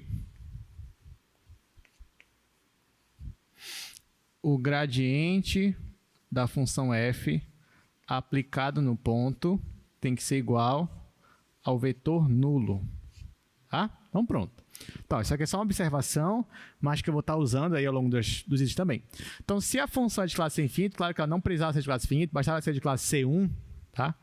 o gradiente da função f aplicado no ponto tem que ser igual ao vetor nulo. Tá? Então, pronto. Então, isso aqui é só uma observação, mas que eu vou estar usando aí ao longo dos vídeos também. Então, se a função é de classe infinita, claro que ela não precisava ser de classe infinita, bastava ser de classe C1. Tá?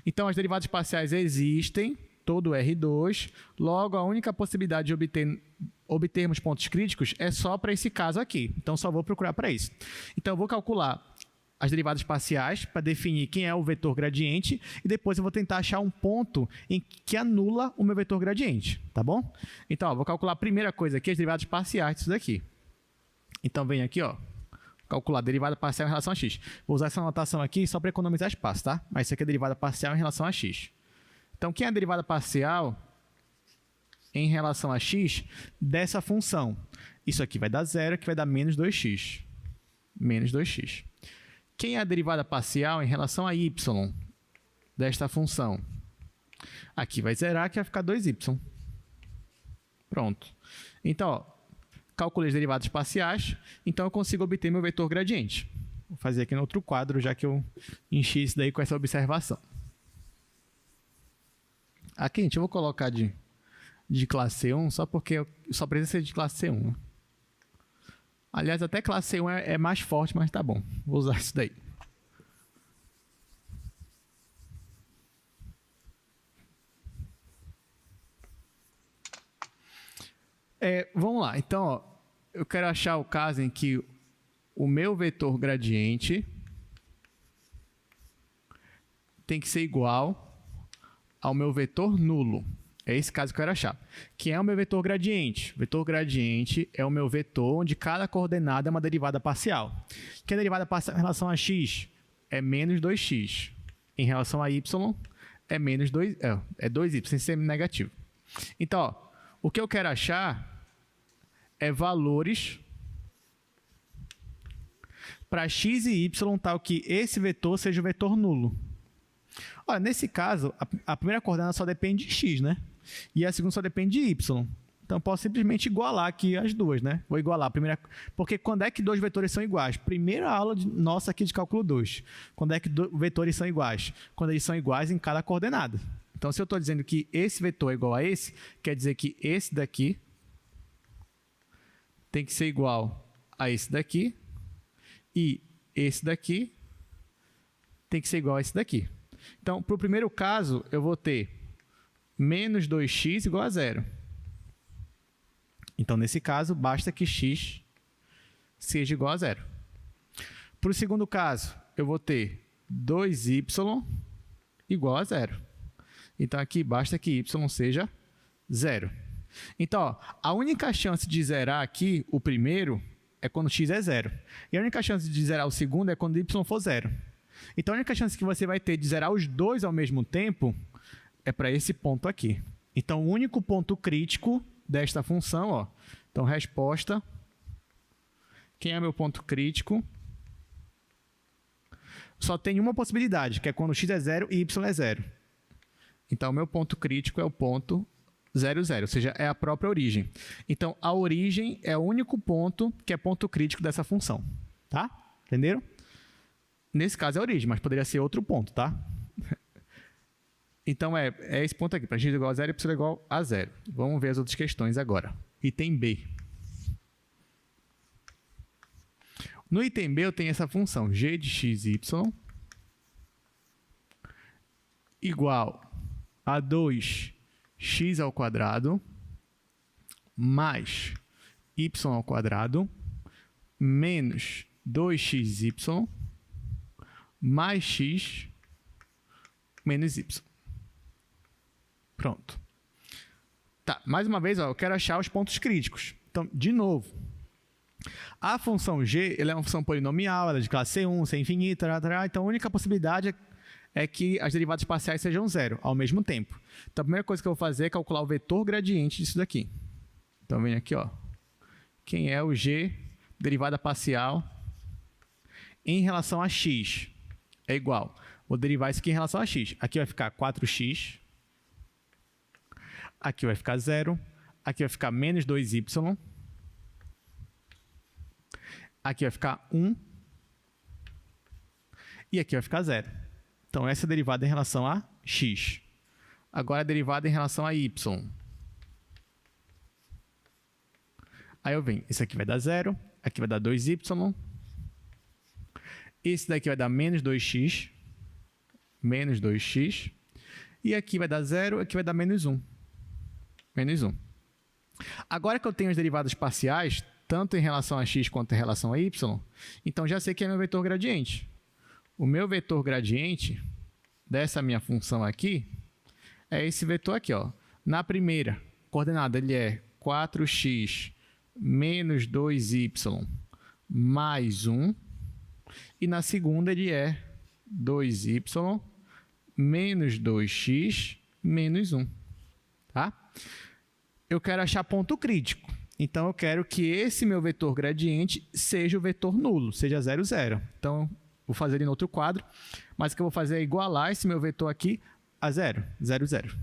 Então, as derivadas parciais existem, todo R2, logo a única possibilidade de obtermos pontos críticos é só para esse caso aqui. Então, só vou procurar para isso. Então, eu vou calcular as derivadas parciais para definir quem é o vetor gradiente e depois eu vou tentar achar um ponto em que anula o meu vetor gradiente, tá bom? Então, ó, vou calcular a primeira coisa aqui, as derivadas parciais disso daqui. Então, vem aqui, ó, calcular a derivada parcial em relação a x. Vou usar essa notação aqui só para economizar espaço, tá? Mas isso aqui é a derivada parcial em relação a x. Então, quem é a derivada parcial em relação a x dessa função? Isso aqui vai dar zero, que vai dar menos 2x. Menos 2x. Quem é a derivada parcial em relação a y desta função? Aqui vai zerar, que vai ficar 2y. Pronto. Então, ó, calculei as derivadas parciais, então eu consigo obter meu vetor gradiente. Vou fazer aqui no outro quadro, já que eu enchi isso daí com essa observação. Aqui, gente, eu vou colocar de classe C1, só porque só precisa ser de classe C1. Né? Aliás, até classe C1 é mais forte, mas tá bom. Vou usar isso daí. Vamos lá. Então, ó, eu quero achar o caso em que o meu vetor gradiente tem que ser igual ao meu vetor nulo. É esse caso que eu quero achar. Que é o meu vetor gradiente. O vetor gradiente é o meu vetor onde cada coordenada é uma derivada parcial. Que a derivada parcial em relação a x é menos 2x. Em relação a y é menos 2y, sem ser negativo. Então, ó, o que eu quero achar é valores para x e y tal que esse vetor seja o vetor nulo. Olha, nesse caso, a primeira coordenada só depende de x, né? E a segunda só depende de y. Então, posso simplesmente igualar aqui as duas, né? Vou igualar a primeira... Porque quando é que dois vetores são iguais? Primeira aula nossa aqui de cálculo 2. Quando é que vetores são iguais? Quando eles são iguais em cada coordenada. Então, se eu estou dizendo que esse vetor é igual a esse, quer dizer que esse daqui tem que ser igual a esse daqui e esse daqui tem que ser igual a esse daqui. Então, para o primeiro caso, eu vou ter menos 2x igual a zero. Então, nesse caso, basta que x seja igual a zero. Para o segundo caso, eu vou ter 2y igual a zero. Então, aqui basta que y seja zero. Então, ó, a única chance de zerar aqui, o primeiro, é quando x é zero. E a única chance de zerar o segundo é quando y for zero. Então, a única chance que você vai ter de zerar os dois ao mesmo tempo é para esse ponto aqui. Então, o único ponto crítico desta função, ó. Então, resposta. Quem é meu ponto crítico? Só tem uma possibilidade, que é quando x é zero e y é zero. Então, o meu ponto crítico é o ponto 0, 0, ou seja, é a própria origem. Então, a origem é o único ponto que é ponto crítico dessa função. Tá? Entenderam? Nesse caso é a origem, mas poderia ser outro ponto, tá? Então, é esse ponto aqui, para x igual a 0 e y igual a 0. Vamos ver as outras questões agora. Item B. No item B, eu tenho essa função g de x e y igual a 2x ao quadrado mais y ao quadrado menos 2xy mais x menos y. Pronto. Tá, mais uma vez, ó, eu quero achar os pontos críticos. Então, de novo, A função g, ela é uma função polinomial, ela é de classe C1, C infinita, então a única possibilidade é que as derivadas parciais sejam zero ao mesmo tempo. Então a primeira coisa que eu vou fazer é calcular o vetor gradiente disso daqui. Então vem aqui, ó. Quem é o g, derivada parcial, em relação a x? É igual. Vou derivar isso aqui em relação a x. Aqui vai ficar 4x. Aqui vai ficar 0. Aqui vai ficar menos 2y. Aqui vai ficar 1. E aqui vai ficar 0. Então, essa é a derivada em relação a x. Agora, a derivada em relação a y. Aí eu venho. Esse aqui vai dar 0. Aqui vai dar 2y. Esse daqui vai dar menos 2x. Menos 2x. E aqui vai dar 0. Aqui vai dar menos 1. Menos 1. Agora que eu tenho as derivadas parciais, tanto em relação a x quanto em relação a y, então já sei que é meu vetor gradiente. O meu vetor gradiente dessa minha função aqui é esse vetor aqui, ó. Na primeira coordenada ele é 4x menos 2y mais 1. E na segunda ele é 2y menos 2x menos 1. Tá? Eu quero achar ponto crítico. Então, eu quero que esse meu vetor gradiente seja o vetor nulo, seja 0, 0. Então, vou fazer ele em outro quadro, mas o que eu vou fazer é igualar esse meu vetor aqui a 0, 0, 0.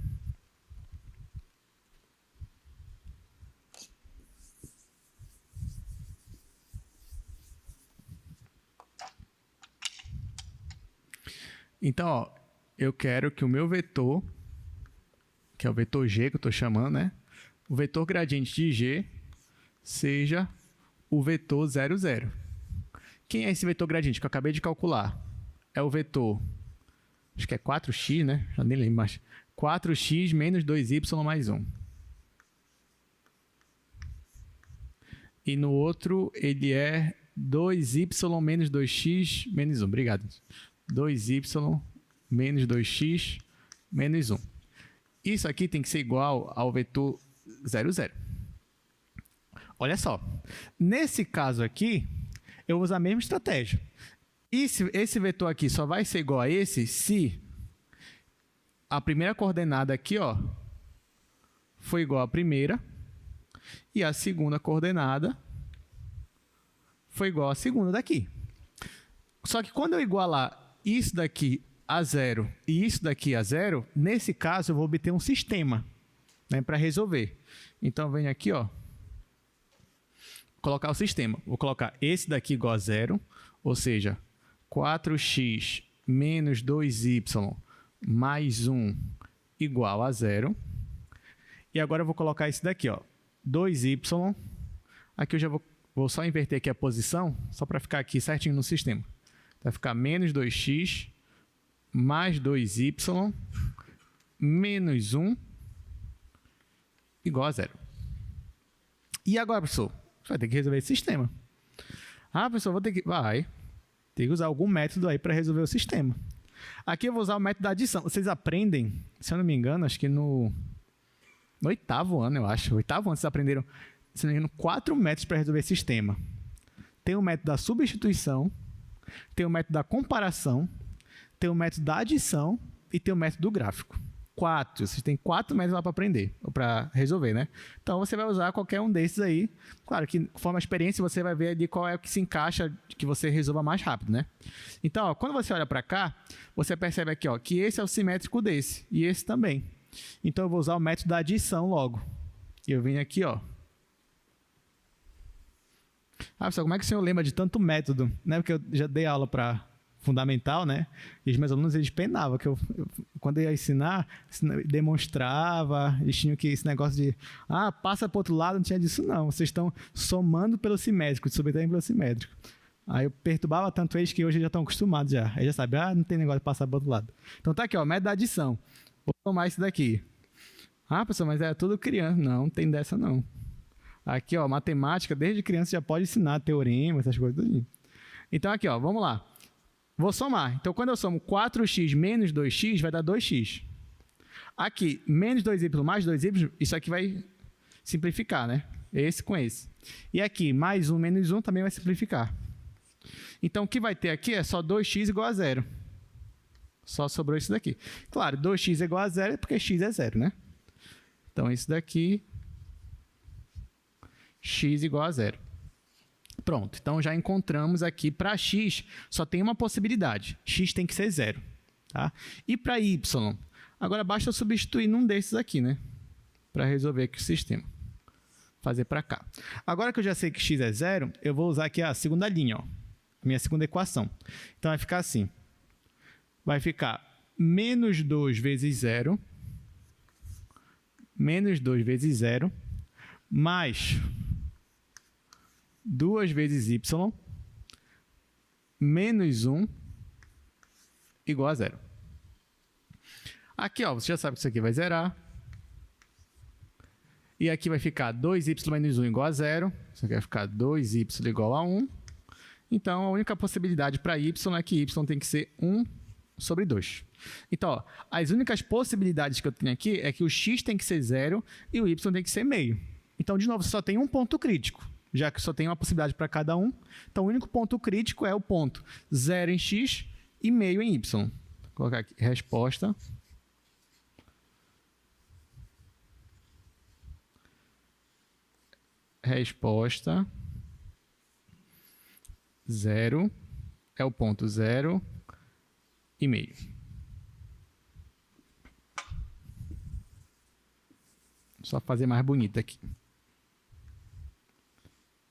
Então, ó, eu quero que o meu vetor, que é o vetor g que eu estou chamando, né? O vetor gradiente de g seja o vetor 0, 0. Quem é esse vetor gradiente que eu acabei de calcular? É o vetor, acho que é 4x, né? Já nem lembro mais. 4x menos 2y mais 1. E no outro, ele é 2y menos 2x menos 1. Obrigado. 2y menos 2x menos 1. Isso aqui tem que ser igual ao vetor 0, 0. Olha só. Nesse caso aqui, eu vou usar a mesma estratégia. Esse vetor aqui só vai ser igual a esse se a primeira coordenada aqui, ó, foi igual à primeira e a segunda coordenada foi igual à segunda daqui. Só que quando eu igualar isso daqui a 0 e isso daqui a 0, nesse caso eu vou obter um sistema, né, para resolver. Então, venho aqui, ó, colocar o sistema. Vou colocar esse daqui igual a 0, ou seja, 4x menos 2y mais 1 igual a 0. E agora eu vou colocar esse daqui, ó, 2y. Aqui eu já vou só inverter aqui a posição, só para ficar aqui certinho no sistema. Vai ficar menos 2x mais 2y menos 1 igual a 0. E agora, professor? Você vai ter que resolver esse sistema. Ah, professor, vai ter que usar algum método aí para resolver o sistema. Aqui eu vou usar o método da adição. Vocês aprendem, se eu não me engano, acho que no 8º ano, eu acho. 8º ano vocês aprenderam, se não me engano, 4 métodos para resolver esse sistema. Tem o método da substituição, tem o método da comparação, tem o método da adição e tem o método do gráfico. 4. Vocês têm 4 métodos lá para aprender, ou para resolver, né? Então, você vai usar qualquer um desses aí. Claro que, conforme a experiência, você vai ver ali qual é o que se encaixa, que você resolva mais rápido, né? Então, ó, quando você olha para cá, você percebe aqui, ó, que esse é o simétrico desse, e esse também. Então, eu vou usar o método da adição logo. E eu venho aqui, ó. Ah, pessoal, como é que o senhor lembra de tanto método? Né? Porque eu já dei aula para fundamental, né? E os meus alunos, eles penavam, que quando eu ia ensinar, demonstrava, eles tinham que esse negócio de, passa para o outro lado, não tinha disso não, vocês estão somando pelo simétrico, subtraindo pelo simétrico. Aí eu perturbava tanto eles que hoje já estão acostumados já. Aí já sabem, não tem negócio de passar para o outro lado. Então tá aqui, ó, método da adição. Vou tomar isso daqui. Pessoal, mas é tudo criança. Não tem dessa não. Aqui, ó, matemática, desde criança já pode ensinar teorema, essas coisas tudo. Então aqui, ó, vamos lá. Vou somar. Então, quando eu somo 4x menos 2x, vai dar 2x. Aqui, menos 2y mais 2y, isso aqui vai simplificar, né? Esse com esse. E aqui, mais 1 menos 1 também vai simplificar. Então, o que vai ter aqui é só 2x igual a 0. Só sobrou isso daqui. Claro, 2x é igual a 0 porque x é 0, né? Então, esse daqui, x igual a 0. Pronto, então já encontramos aqui, para x, só tem uma possibilidade. X tem que ser 0. Tá? E para y? Agora basta eu substituir num desses aqui, né? Para resolver aqui o sistema. Fazer para cá. Agora que eu já sei que x é 0, eu vou usar aqui a segunda linha, ó, minha segunda equação. Então vai ficar assim. Vai ficar menos 2 vezes 0, menos 2 vezes 0, mais 2 vezes y, menos 1, igual a 0. Aqui, ó, você já sabe que isso aqui vai zerar. E aqui vai ficar 2y menos 1 igual a 0. Isso aqui vai ficar 2y igual a 1. Então, a única possibilidade para y é que y tem que ser 1 sobre 2. Então, ó, as únicas possibilidades que eu tenho aqui é que o x tem que ser 0 e o y tem que ser meio. Então, de novo, só tem um ponto crítico, já que só tem uma possibilidade para cada um. Então, o único ponto crítico é o ponto 0 em x e meio em y. Vou colocar aqui, resposta. Resposta 0 é o ponto 0 e meio. Só fazer mais bonito aqui.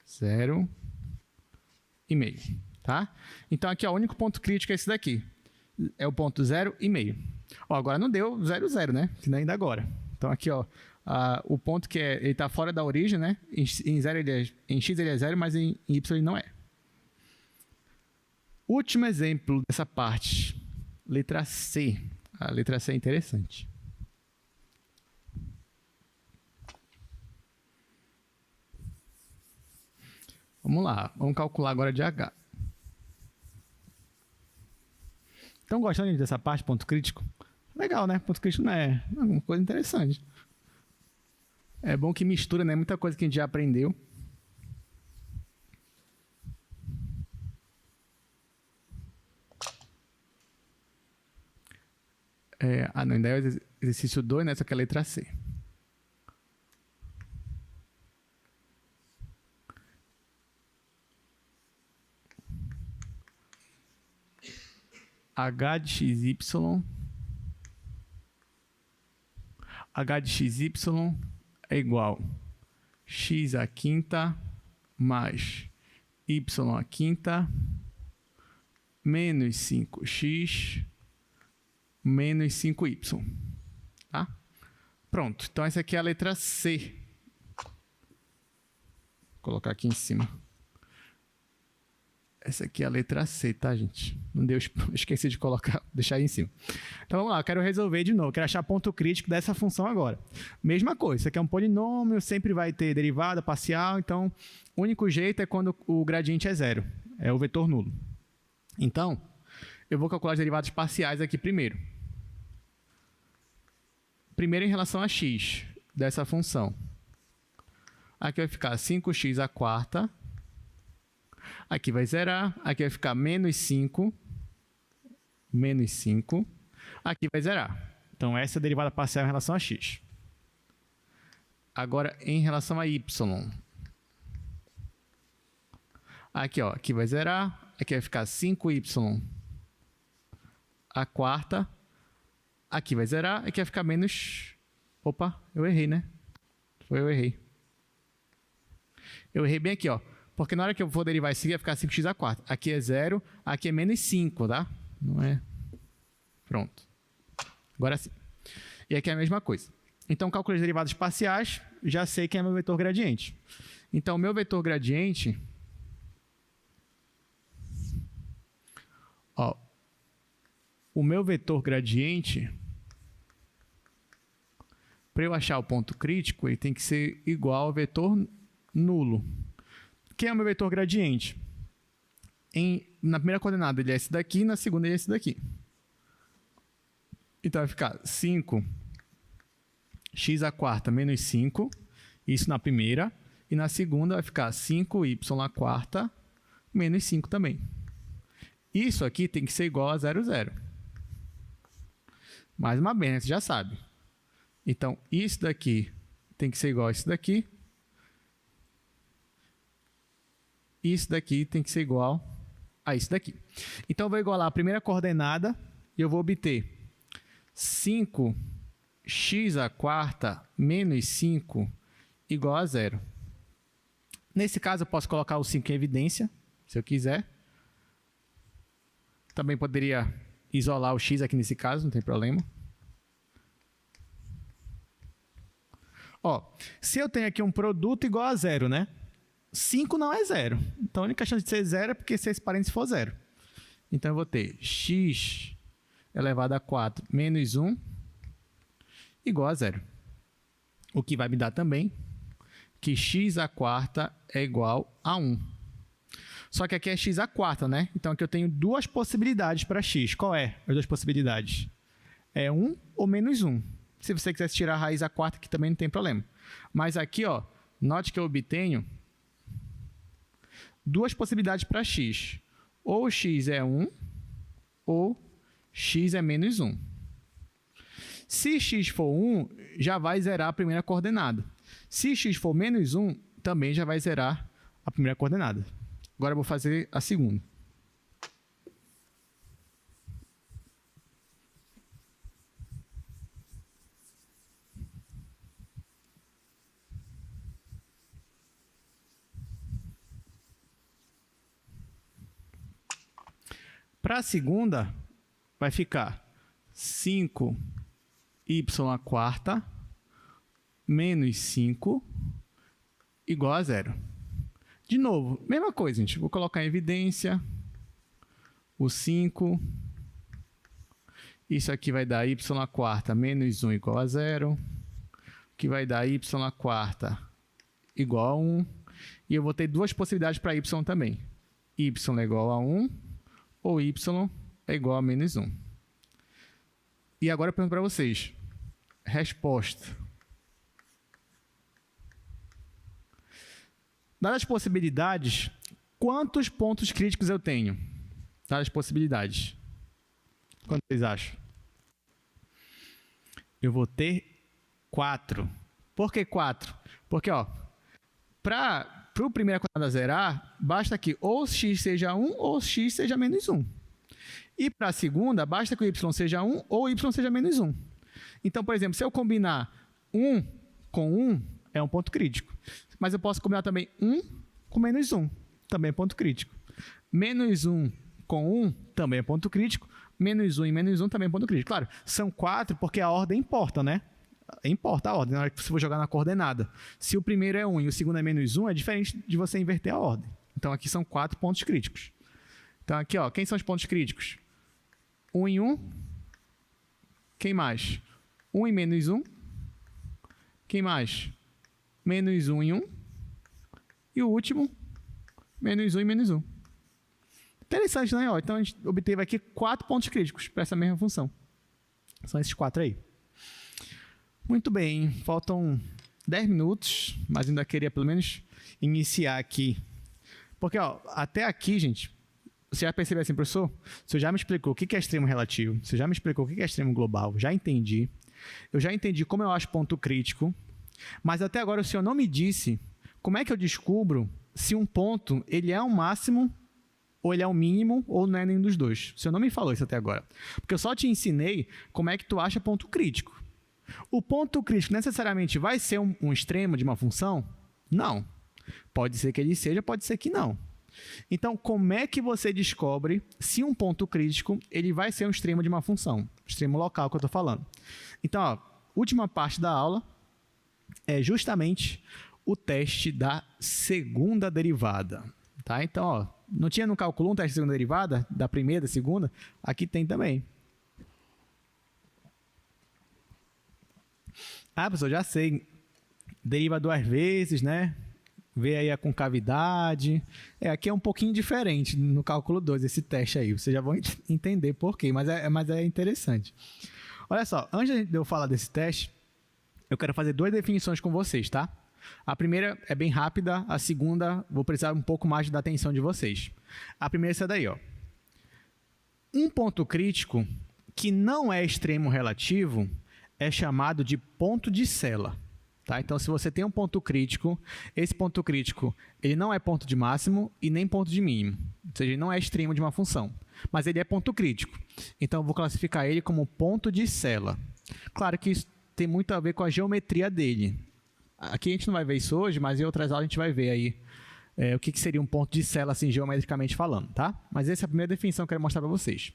0 e meio, tá? Então aqui ó, o único ponto crítico é esse daqui. É o ponto 0 e meio. Ó, agora não deu 0, 0, né? Ainda agora. Então aqui ó, o ponto que ele está fora da origem, né? Em x ele é 0, mas em y ele não é. Último exemplo dessa parte, letra C. A letra C é interessante. Vamos lá, vamos calcular agora de H. Estão gostando dessa parte, ponto crítico? Legal, né? Ponto crítico não é uma coisa interessante. É bom que mistura, né? Muita coisa que a gente já aprendeu. Não, ainda é o exercício 2, né? Só que é a letra C. H de xy, H de xy é igual a x à quinta mais y à quinta menos 5x menos 5y. Tá? Pronto. Então, essa aqui é a letra C. Vou colocar aqui em cima. Essa aqui é a letra C, tá, gente? Não deu, esqueci de deixar aí em cima. Então, vamos lá. Eu quero resolver de novo. Quero achar ponto crítico dessa função agora. Mesma coisa. Isso aqui é um polinômio, sempre vai ter derivada, parcial. Então, o único jeito é quando o gradiente é 0. É o vetor nulo. Então, eu vou calcular as derivadas parciais aqui primeiro. Primeiro em relação a x dessa função. Aqui vai ficar 5x à quarta. Aqui vai zerar. Aqui vai ficar menos 5. Menos 5. Aqui vai zerar. Então, essa é a derivada parcial em relação a x. Agora, em relação a y. Aqui, ó, aqui vai zerar. Aqui vai ficar 5y à quarta. Aqui vai zerar. Aqui vai ficar menos... Opa, eu errei, né? Eu errei. Eu errei bem aqui, ó. Porque na hora que eu for derivar isso aqui, vai ficar 5x à quarta. Aqui é 0, aqui é menos 5, tá? Não é? Pronto. Agora sim. E aqui é a mesma coisa. Então, calculo as derivadas parciais, já sei quem é meu vetor gradiente. Então, o meu vetor gradiente... Ó, o meu vetor gradiente, para eu achar o ponto crítico, ele tem que ser igual ao vetor nulo. Quem é o meu vetor gradiente? Na primeira coordenada ele é esse daqui, na segunda ele é esse daqui. Então vai ficar 5x à quarta menos 5, isso na primeira. E na segunda vai ficar 5y à quarta menos 5 também. Isso aqui tem que ser igual a 0, 0. Mais uma vez, né? Você já sabe. Então, isso daqui tem que ser igual a isso daqui. Isso daqui tem que ser igual a isso daqui. Então, eu vou igualar a primeira coordenada e eu vou obter 5x à quarta menos 5 igual a 0. Nesse caso, eu posso colocar o 5 em evidência, se eu quiser. Também poderia isolar o x aqui nesse caso, não tem problema. Ó, se eu tenho aqui um produto igual a 0, né? 5 não é 0. Então, a única chance de ser 0 é porque se esse parênteses for 0. Então, eu vou ter x elevado a 4 menos 1 igual a 0. O que vai me dar também que x à quarta é igual a 1. Só que aqui é x à quarta, né? Então, aqui eu tenho duas possibilidades para x. Qual é as duas possibilidades? É 1 ou menos 1. Se você quisesse tirar a raiz à quarta, aqui também não tem problema. Mas aqui, ó, note que eu obtenho duas possibilidades para x. Ou x é 1, ou x é menos 1. Se x for 1, já vai zerar a primeira coordenada. Se x for menos 1, também já vai zerar a primeira coordenada. Agora eu vou fazer a segunda. Para a segunda, vai ficar 5y à quarta menos 5 igual a 0. De novo, mesma coisa, gente. Vou colocar em evidência o 5. Isso aqui vai dar y à quarta menos 1 igual a 0. Que vai dar y à quarta igual a 1. E eu vou ter duas possibilidades para y também. Y é igual a 1 ou y é igual a menos 1. E agora eu pergunto para vocês. Resposta. Dadas as possibilidades, quantos pontos críticos eu tenho? Dadas as possibilidades. Quantos vocês acham? Eu vou ter 4. Por que 4? Porque, ó, para o primeiro coordenada zerar, basta que ou x seja 1 ou x seja menos 1. E para a segunda, basta que o y seja 1 ou y seja menos 1. Então, por exemplo, se eu combinar 1 com 1, é um ponto crítico. Mas eu posso combinar também 1 com menos 1, também é ponto crítico. Menos 1 com 1, também é ponto crítico. Menos 1 e menos 1 também é ponto crítico. Claro, são 4 porque a ordem importa, né? Importa a ordem na hora que você for jogar na coordenada. Se o primeiro é 1 e o segundo é menos 1, é diferente de você inverter a ordem. Então, aqui são 4 pontos críticos. Então, aqui, ó, quem são os pontos críticos? 1 em 1. Quem mais? 1 e menos 1. Quem mais? Menos 1 em 1. E o último, menos 1 e menos 1. Interessante, né? Ó, então, a gente obteve aqui 4 pontos críticos para essa mesma função. São esses 4 aí. Muito bem, faltam 10 minutos, mas ainda queria pelo menos iniciar aqui. Porque, ó, até aqui, gente, você já percebeu assim, professor? Você já me explicou o que é extremo relativo, você já me explicou o que é extremo global, já entendi. Eu já entendi como eu acho ponto crítico, mas até agora o senhor não me disse como é que eu descubro se um ponto ele é um máximo, ou ele é um mínimo, ou não é nenhum dos dois. O senhor não me falou isso até agora. Porque eu só te ensinei como é que tu acha ponto crítico. O ponto crítico necessariamente vai ser um extremo de uma função? Não. Pode ser que ele seja, pode ser que não. Então, como é que você descobre se um ponto crítico ele vai ser um extremo de uma função? Extremo local que eu estou falando. Então, ó, última parte da aula é justamente o teste da segunda derivada. Tá? Então, ó, não tinha no cálculo 1 teste de segunda derivada? Da primeira, da segunda? Aqui tem também. Ah, professor, já sei. Deriva 2 vezes, né? Vê aí a concavidade. Aqui é um pouquinho diferente no cálculo 2, esse teste aí. Vocês já vão entender por quê, mas é interessante. Olha só, antes de eu falar desse teste, eu quero fazer 2 definições com vocês, tá? A primeira é bem rápida, a segunda vou precisar um pouco mais da atenção de vocês. A primeira é essa daí, ó. Um ponto crítico que não é extremo relativo é chamado de ponto de Sela. Tá? Então, se você tem um ponto crítico, esse ponto crítico ele não é ponto de máximo e nem ponto de mínimo. Ou seja, ele não é extremo de uma função, mas ele é ponto crítico. Então, eu vou classificar ele como ponto de Sela. Claro que isso tem muito a ver com a geometria dele. Aqui a gente não vai ver isso hoje, mas em outras aulas a gente vai ver aí o que seria um ponto de Sela, assim, geometricamente falando, tá? Mas essa é a primeira definição que eu quero mostrar para vocês.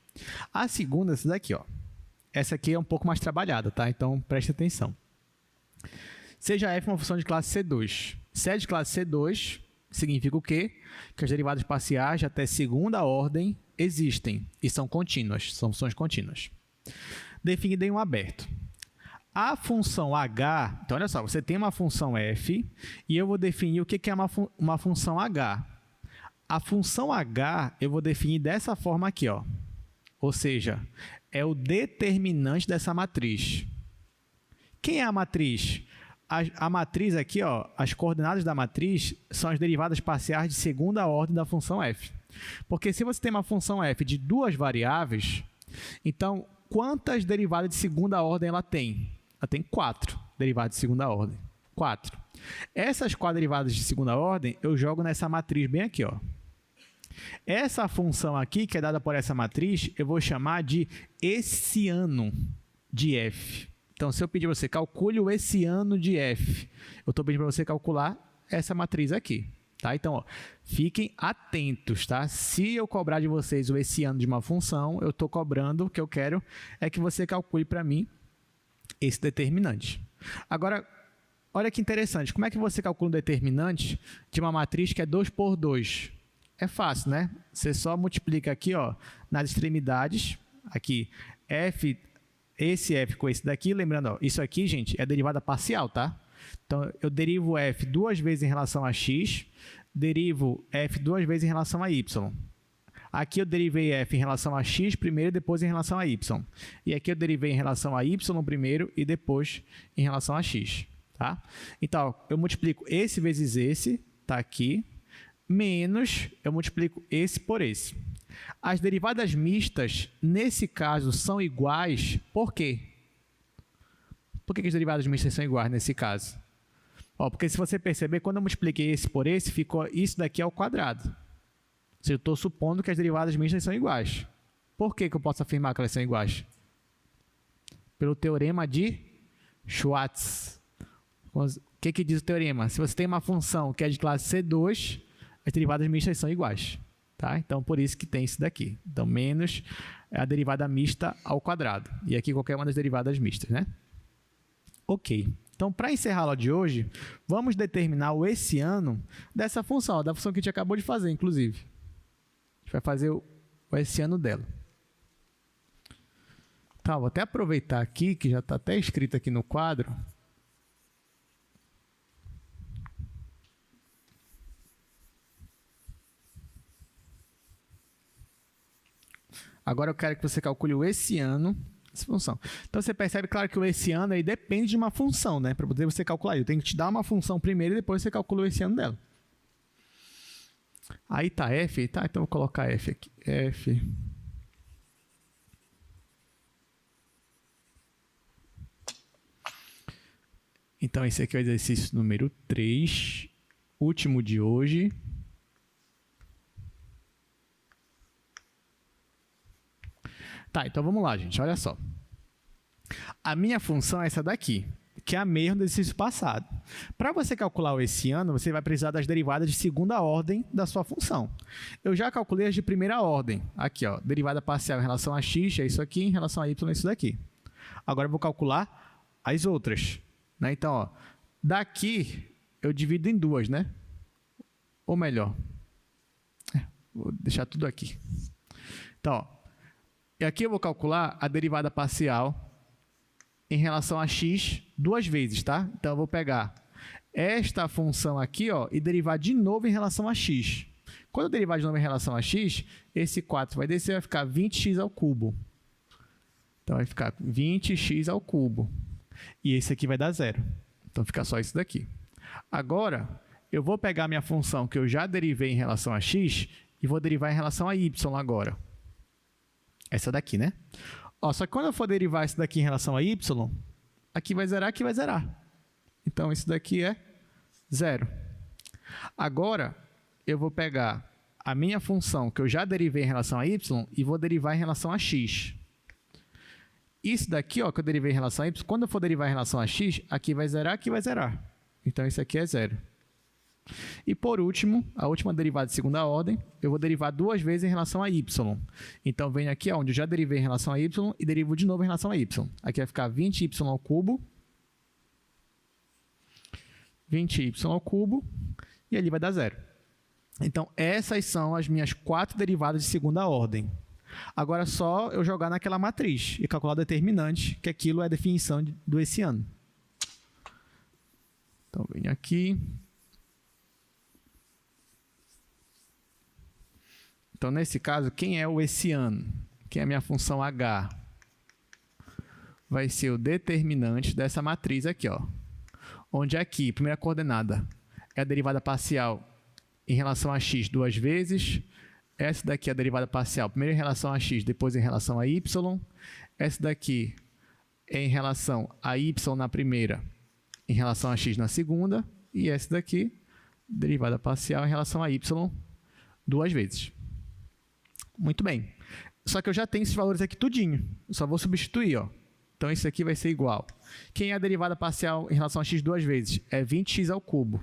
A segunda é essa daqui, ó. Essa aqui é um pouco mais trabalhada, tá? Então, preste atenção. Seja f uma função de classe C2. Se é de classe C2, significa o quê? Que as derivadas parciais de até segunda ordem existem e são contínuas, são funções contínuas. Definida em um aberto. A função h, então olha só, você tem uma função f e eu vou definir o que é uma função h. A função h eu vou definir dessa forma aqui, ó. Ou seja, é o determinante dessa matriz. Quem é a matriz? A matriz aqui, ó, as coordenadas da matriz são as derivadas parciais de segunda ordem da função f. Porque se você tem uma função f de duas variáveis, então quantas derivadas de segunda ordem ela tem? Ela tem 4 derivadas de segunda ordem. 4. Essas 4 derivadas de segunda ordem, eu jogo nessa matriz bem aqui, ó. Essa função aqui, que é dada por essa matriz, eu vou chamar de essiano de f. Então, se eu pedir para você, calcule o essiano de f, eu estou pedindo para você calcular essa matriz aqui. Tá? Então, ó, fiquem atentos. Tá? Se eu cobrar de vocês o essiano de uma função, eu estou cobrando, o que eu quero é que você calcule para mim esse determinante. Agora, olha que interessante. Como é que você calcula um determinante de uma matriz que é 2 por 2? É fácil, né? Você só multiplica aqui, ó, nas extremidades, aqui, f, esse f com esse daqui. Lembrando, ó, isso aqui, gente, é derivada parcial, tá? Então, eu derivo f 2 vezes em relação a x, derivo f 2 vezes em relação a y. Aqui eu derivei f em relação a x primeiro e depois em relação a y. E aqui eu derivei em relação a y primeiro e depois em relação a x. Tá? Então, eu multiplico esse vezes esse, tá aqui, menos eu multiplico esse por esse. As derivadas mistas, nesse caso, são iguais. Por quê? Por que as derivadas mistas são iguais nesse caso? Ó, porque se você perceber, quando eu multipliquei esse por esse, ficou isso daqui ao quadrado. Eu estou supondo que as derivadas mistas são iguais. Por que eu posso afirmar que elas são iguais? Pelo teorema de Schwartz. O que diz o teorema? Se você tem uma função que é de classe C2, as derivadas mistas são iguais. Tá? Então, por isso que tem isso daqui. Então, menos a derivada mista ao quadrado. E aqui qualquer uma das derivadas mistas, né? Ok. Então, para encerrar a aula de hoje, vamos determinar o essiano dessa função, da função que a gente acabou de fazer, inclusive. A gente vai fazer o essiano dela. Tá, vou até aproveitar aqui, que já está até escrito aqui no quadro. Agora eu quero que você calcule o essiano dessa função. Então, você percebe, claro, que o essiano aí depende de uma função, né? Para poder você calcular. Eu tenho que te dar uma função primeiro e depois você calcula o essiano dela. Aí tá f, tá? Então, eu vou colocar f aqui. F. Então, esse aqui é o exercício número 3, último de hoje. Tá, então vamos lá, gente. Olha só. A minha função é essa daqui, que é a mesma do exercício passado. Para você calcular o essiano, você vai precisar das derivadas de segunda ordem da sua função. Eu já calculei as de primeira ordem. Aqui, ó, derivada parcial em relação a x é isso aqui, em relação a y é isso daqui. Agora eu vou calcular as outras. Né? Então, ó, daqui eu divido em duas, né? Ou melhor, vou deixar tudo aqui. Então, ó, e aqui eu vou calcular a derivada parcial em relação a x duas vezes, tá? Então, eu vou pegar esta função aqui, ó, e derivar de novo em relação a x. Quando eu derivar de novo em relação a x, esse 4 vai descer, vai ficar 20x ao cubo. Então, vai ficar 20x ao cubo. E esse aqui vai dar 0. Então, fica só isso daqui. Agora, eu vou pegar a minha função que eu já derivei em relação a x e vou derivar em relação a y agora. Essa daqui, né? Ó, só que quando eu for derivar isso daqui em relação a y, aqui vai zerar, aqui vai zerar. Então, isso daqui é 0. Agora, eu vou pegar a minha função que eu já derivei em relação a y e vou derivar em relação a x. Isso daqui, ó, que eu derivei em relação a y, quando eu for derivar em relação a x, aqui vai zerar, aqui vai zerar. Então, isso aqui é 0. E, por último, a última derivada de segunda ordem, eu vou derivar duas vezes em relação a y. Então, venho aqui onde eu já derivei em relação a y e derivo de novo em relação a y. Aqui vai ficar 20y ao cubo. 20y ao cubo. E ali vai dar 0. Então, essas são as minhas 4 derivadas de segunda ordem. Agora é só eu jogar naquela matriz e calcular o determinante, que aquilo é a definição do hessiano. Então, venho aqui. Então, nesse caso, quem é o hessiano? Quem é a minha função h? Vai ser o determinante dessa matriz aqui, ó. Onde aqui, primeira coordenada, é a derivada parcial em relação a x duas vezes. Essa daqui é a derivada parcial, primeiro em relação a x, depois em relação a y. Essa daqui é em relação a y na primeira, em relação a x na segunda. E essa daqui, derivada parcial em relação a y duas vezes. Muito bem. Só que eu já tenho esses valores aqui tudinho. Eu só vou substituir, ó. Então, isso aqui vai ser igual. Quem é a derivada parcial em relação a x duas vezes? É 20x ao cubo.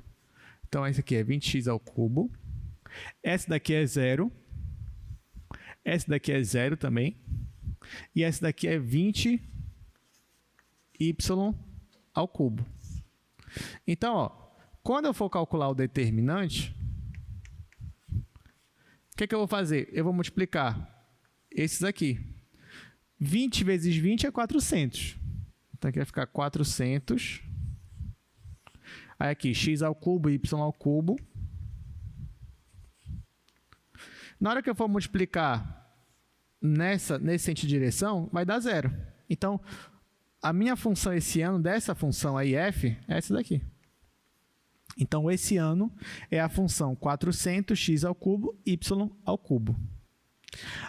Então, esse aqui é 20x ao cubo. Essa daqui é 0. Essa daqui é 0 também. E essa daqui é 20y ao cubo. Então, ó, quando eu for calcular o determinante, o que eu vou fazer? Eu vou multiplicar esses aqui. 20 vezes 20 é 400. Então, aqui vai ficar 400. Aí aqui, x ao cubo, y ao cubo. Na hora que eu for multiplicar nesse sentido de direção, vai dar 0. Então, a minha função hessiano dessa função aí, f, é essa daqui. Então, o hessiano é a função 400x ao cubo, y ao cubo.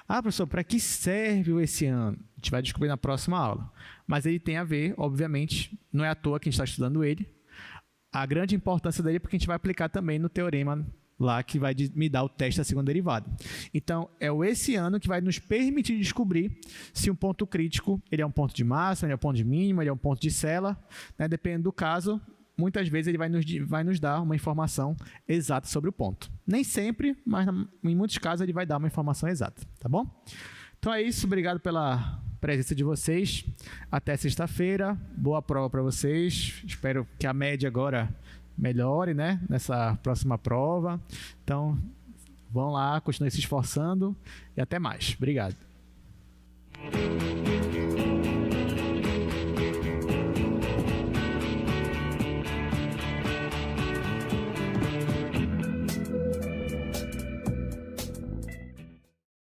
Ah, professor, para que serve o hessiano? A gente vai descobrir na próxima aula. Mas ele tem a ver, obviamente, não é à toa que a gente está estudando ele. A grande importância dele é porque a gente vai aplicar também no teorema lá que vai me dar o teste da segunda derivada. Então, é o hessiano que vai nos permitir descobrir se um ponto crítico ele é um ponto de máxima, ele é um ponto de mínima, ele é um ponto de Sela, né? Dependendo do caso, muitas vezes ele vai nos dar uma informação exata sobre o ponto. Nem sempre, mas em muitos casos ele vai dar uma informação exata, tá bom? Então é isso, obrigado pela presença de vocês. Até sexta-feira, boa prova para vocês. Espero que a média agora melhore, né, nessa próxima prova. Então, vão lá, continuem se esforçando e até mais. Obrigado.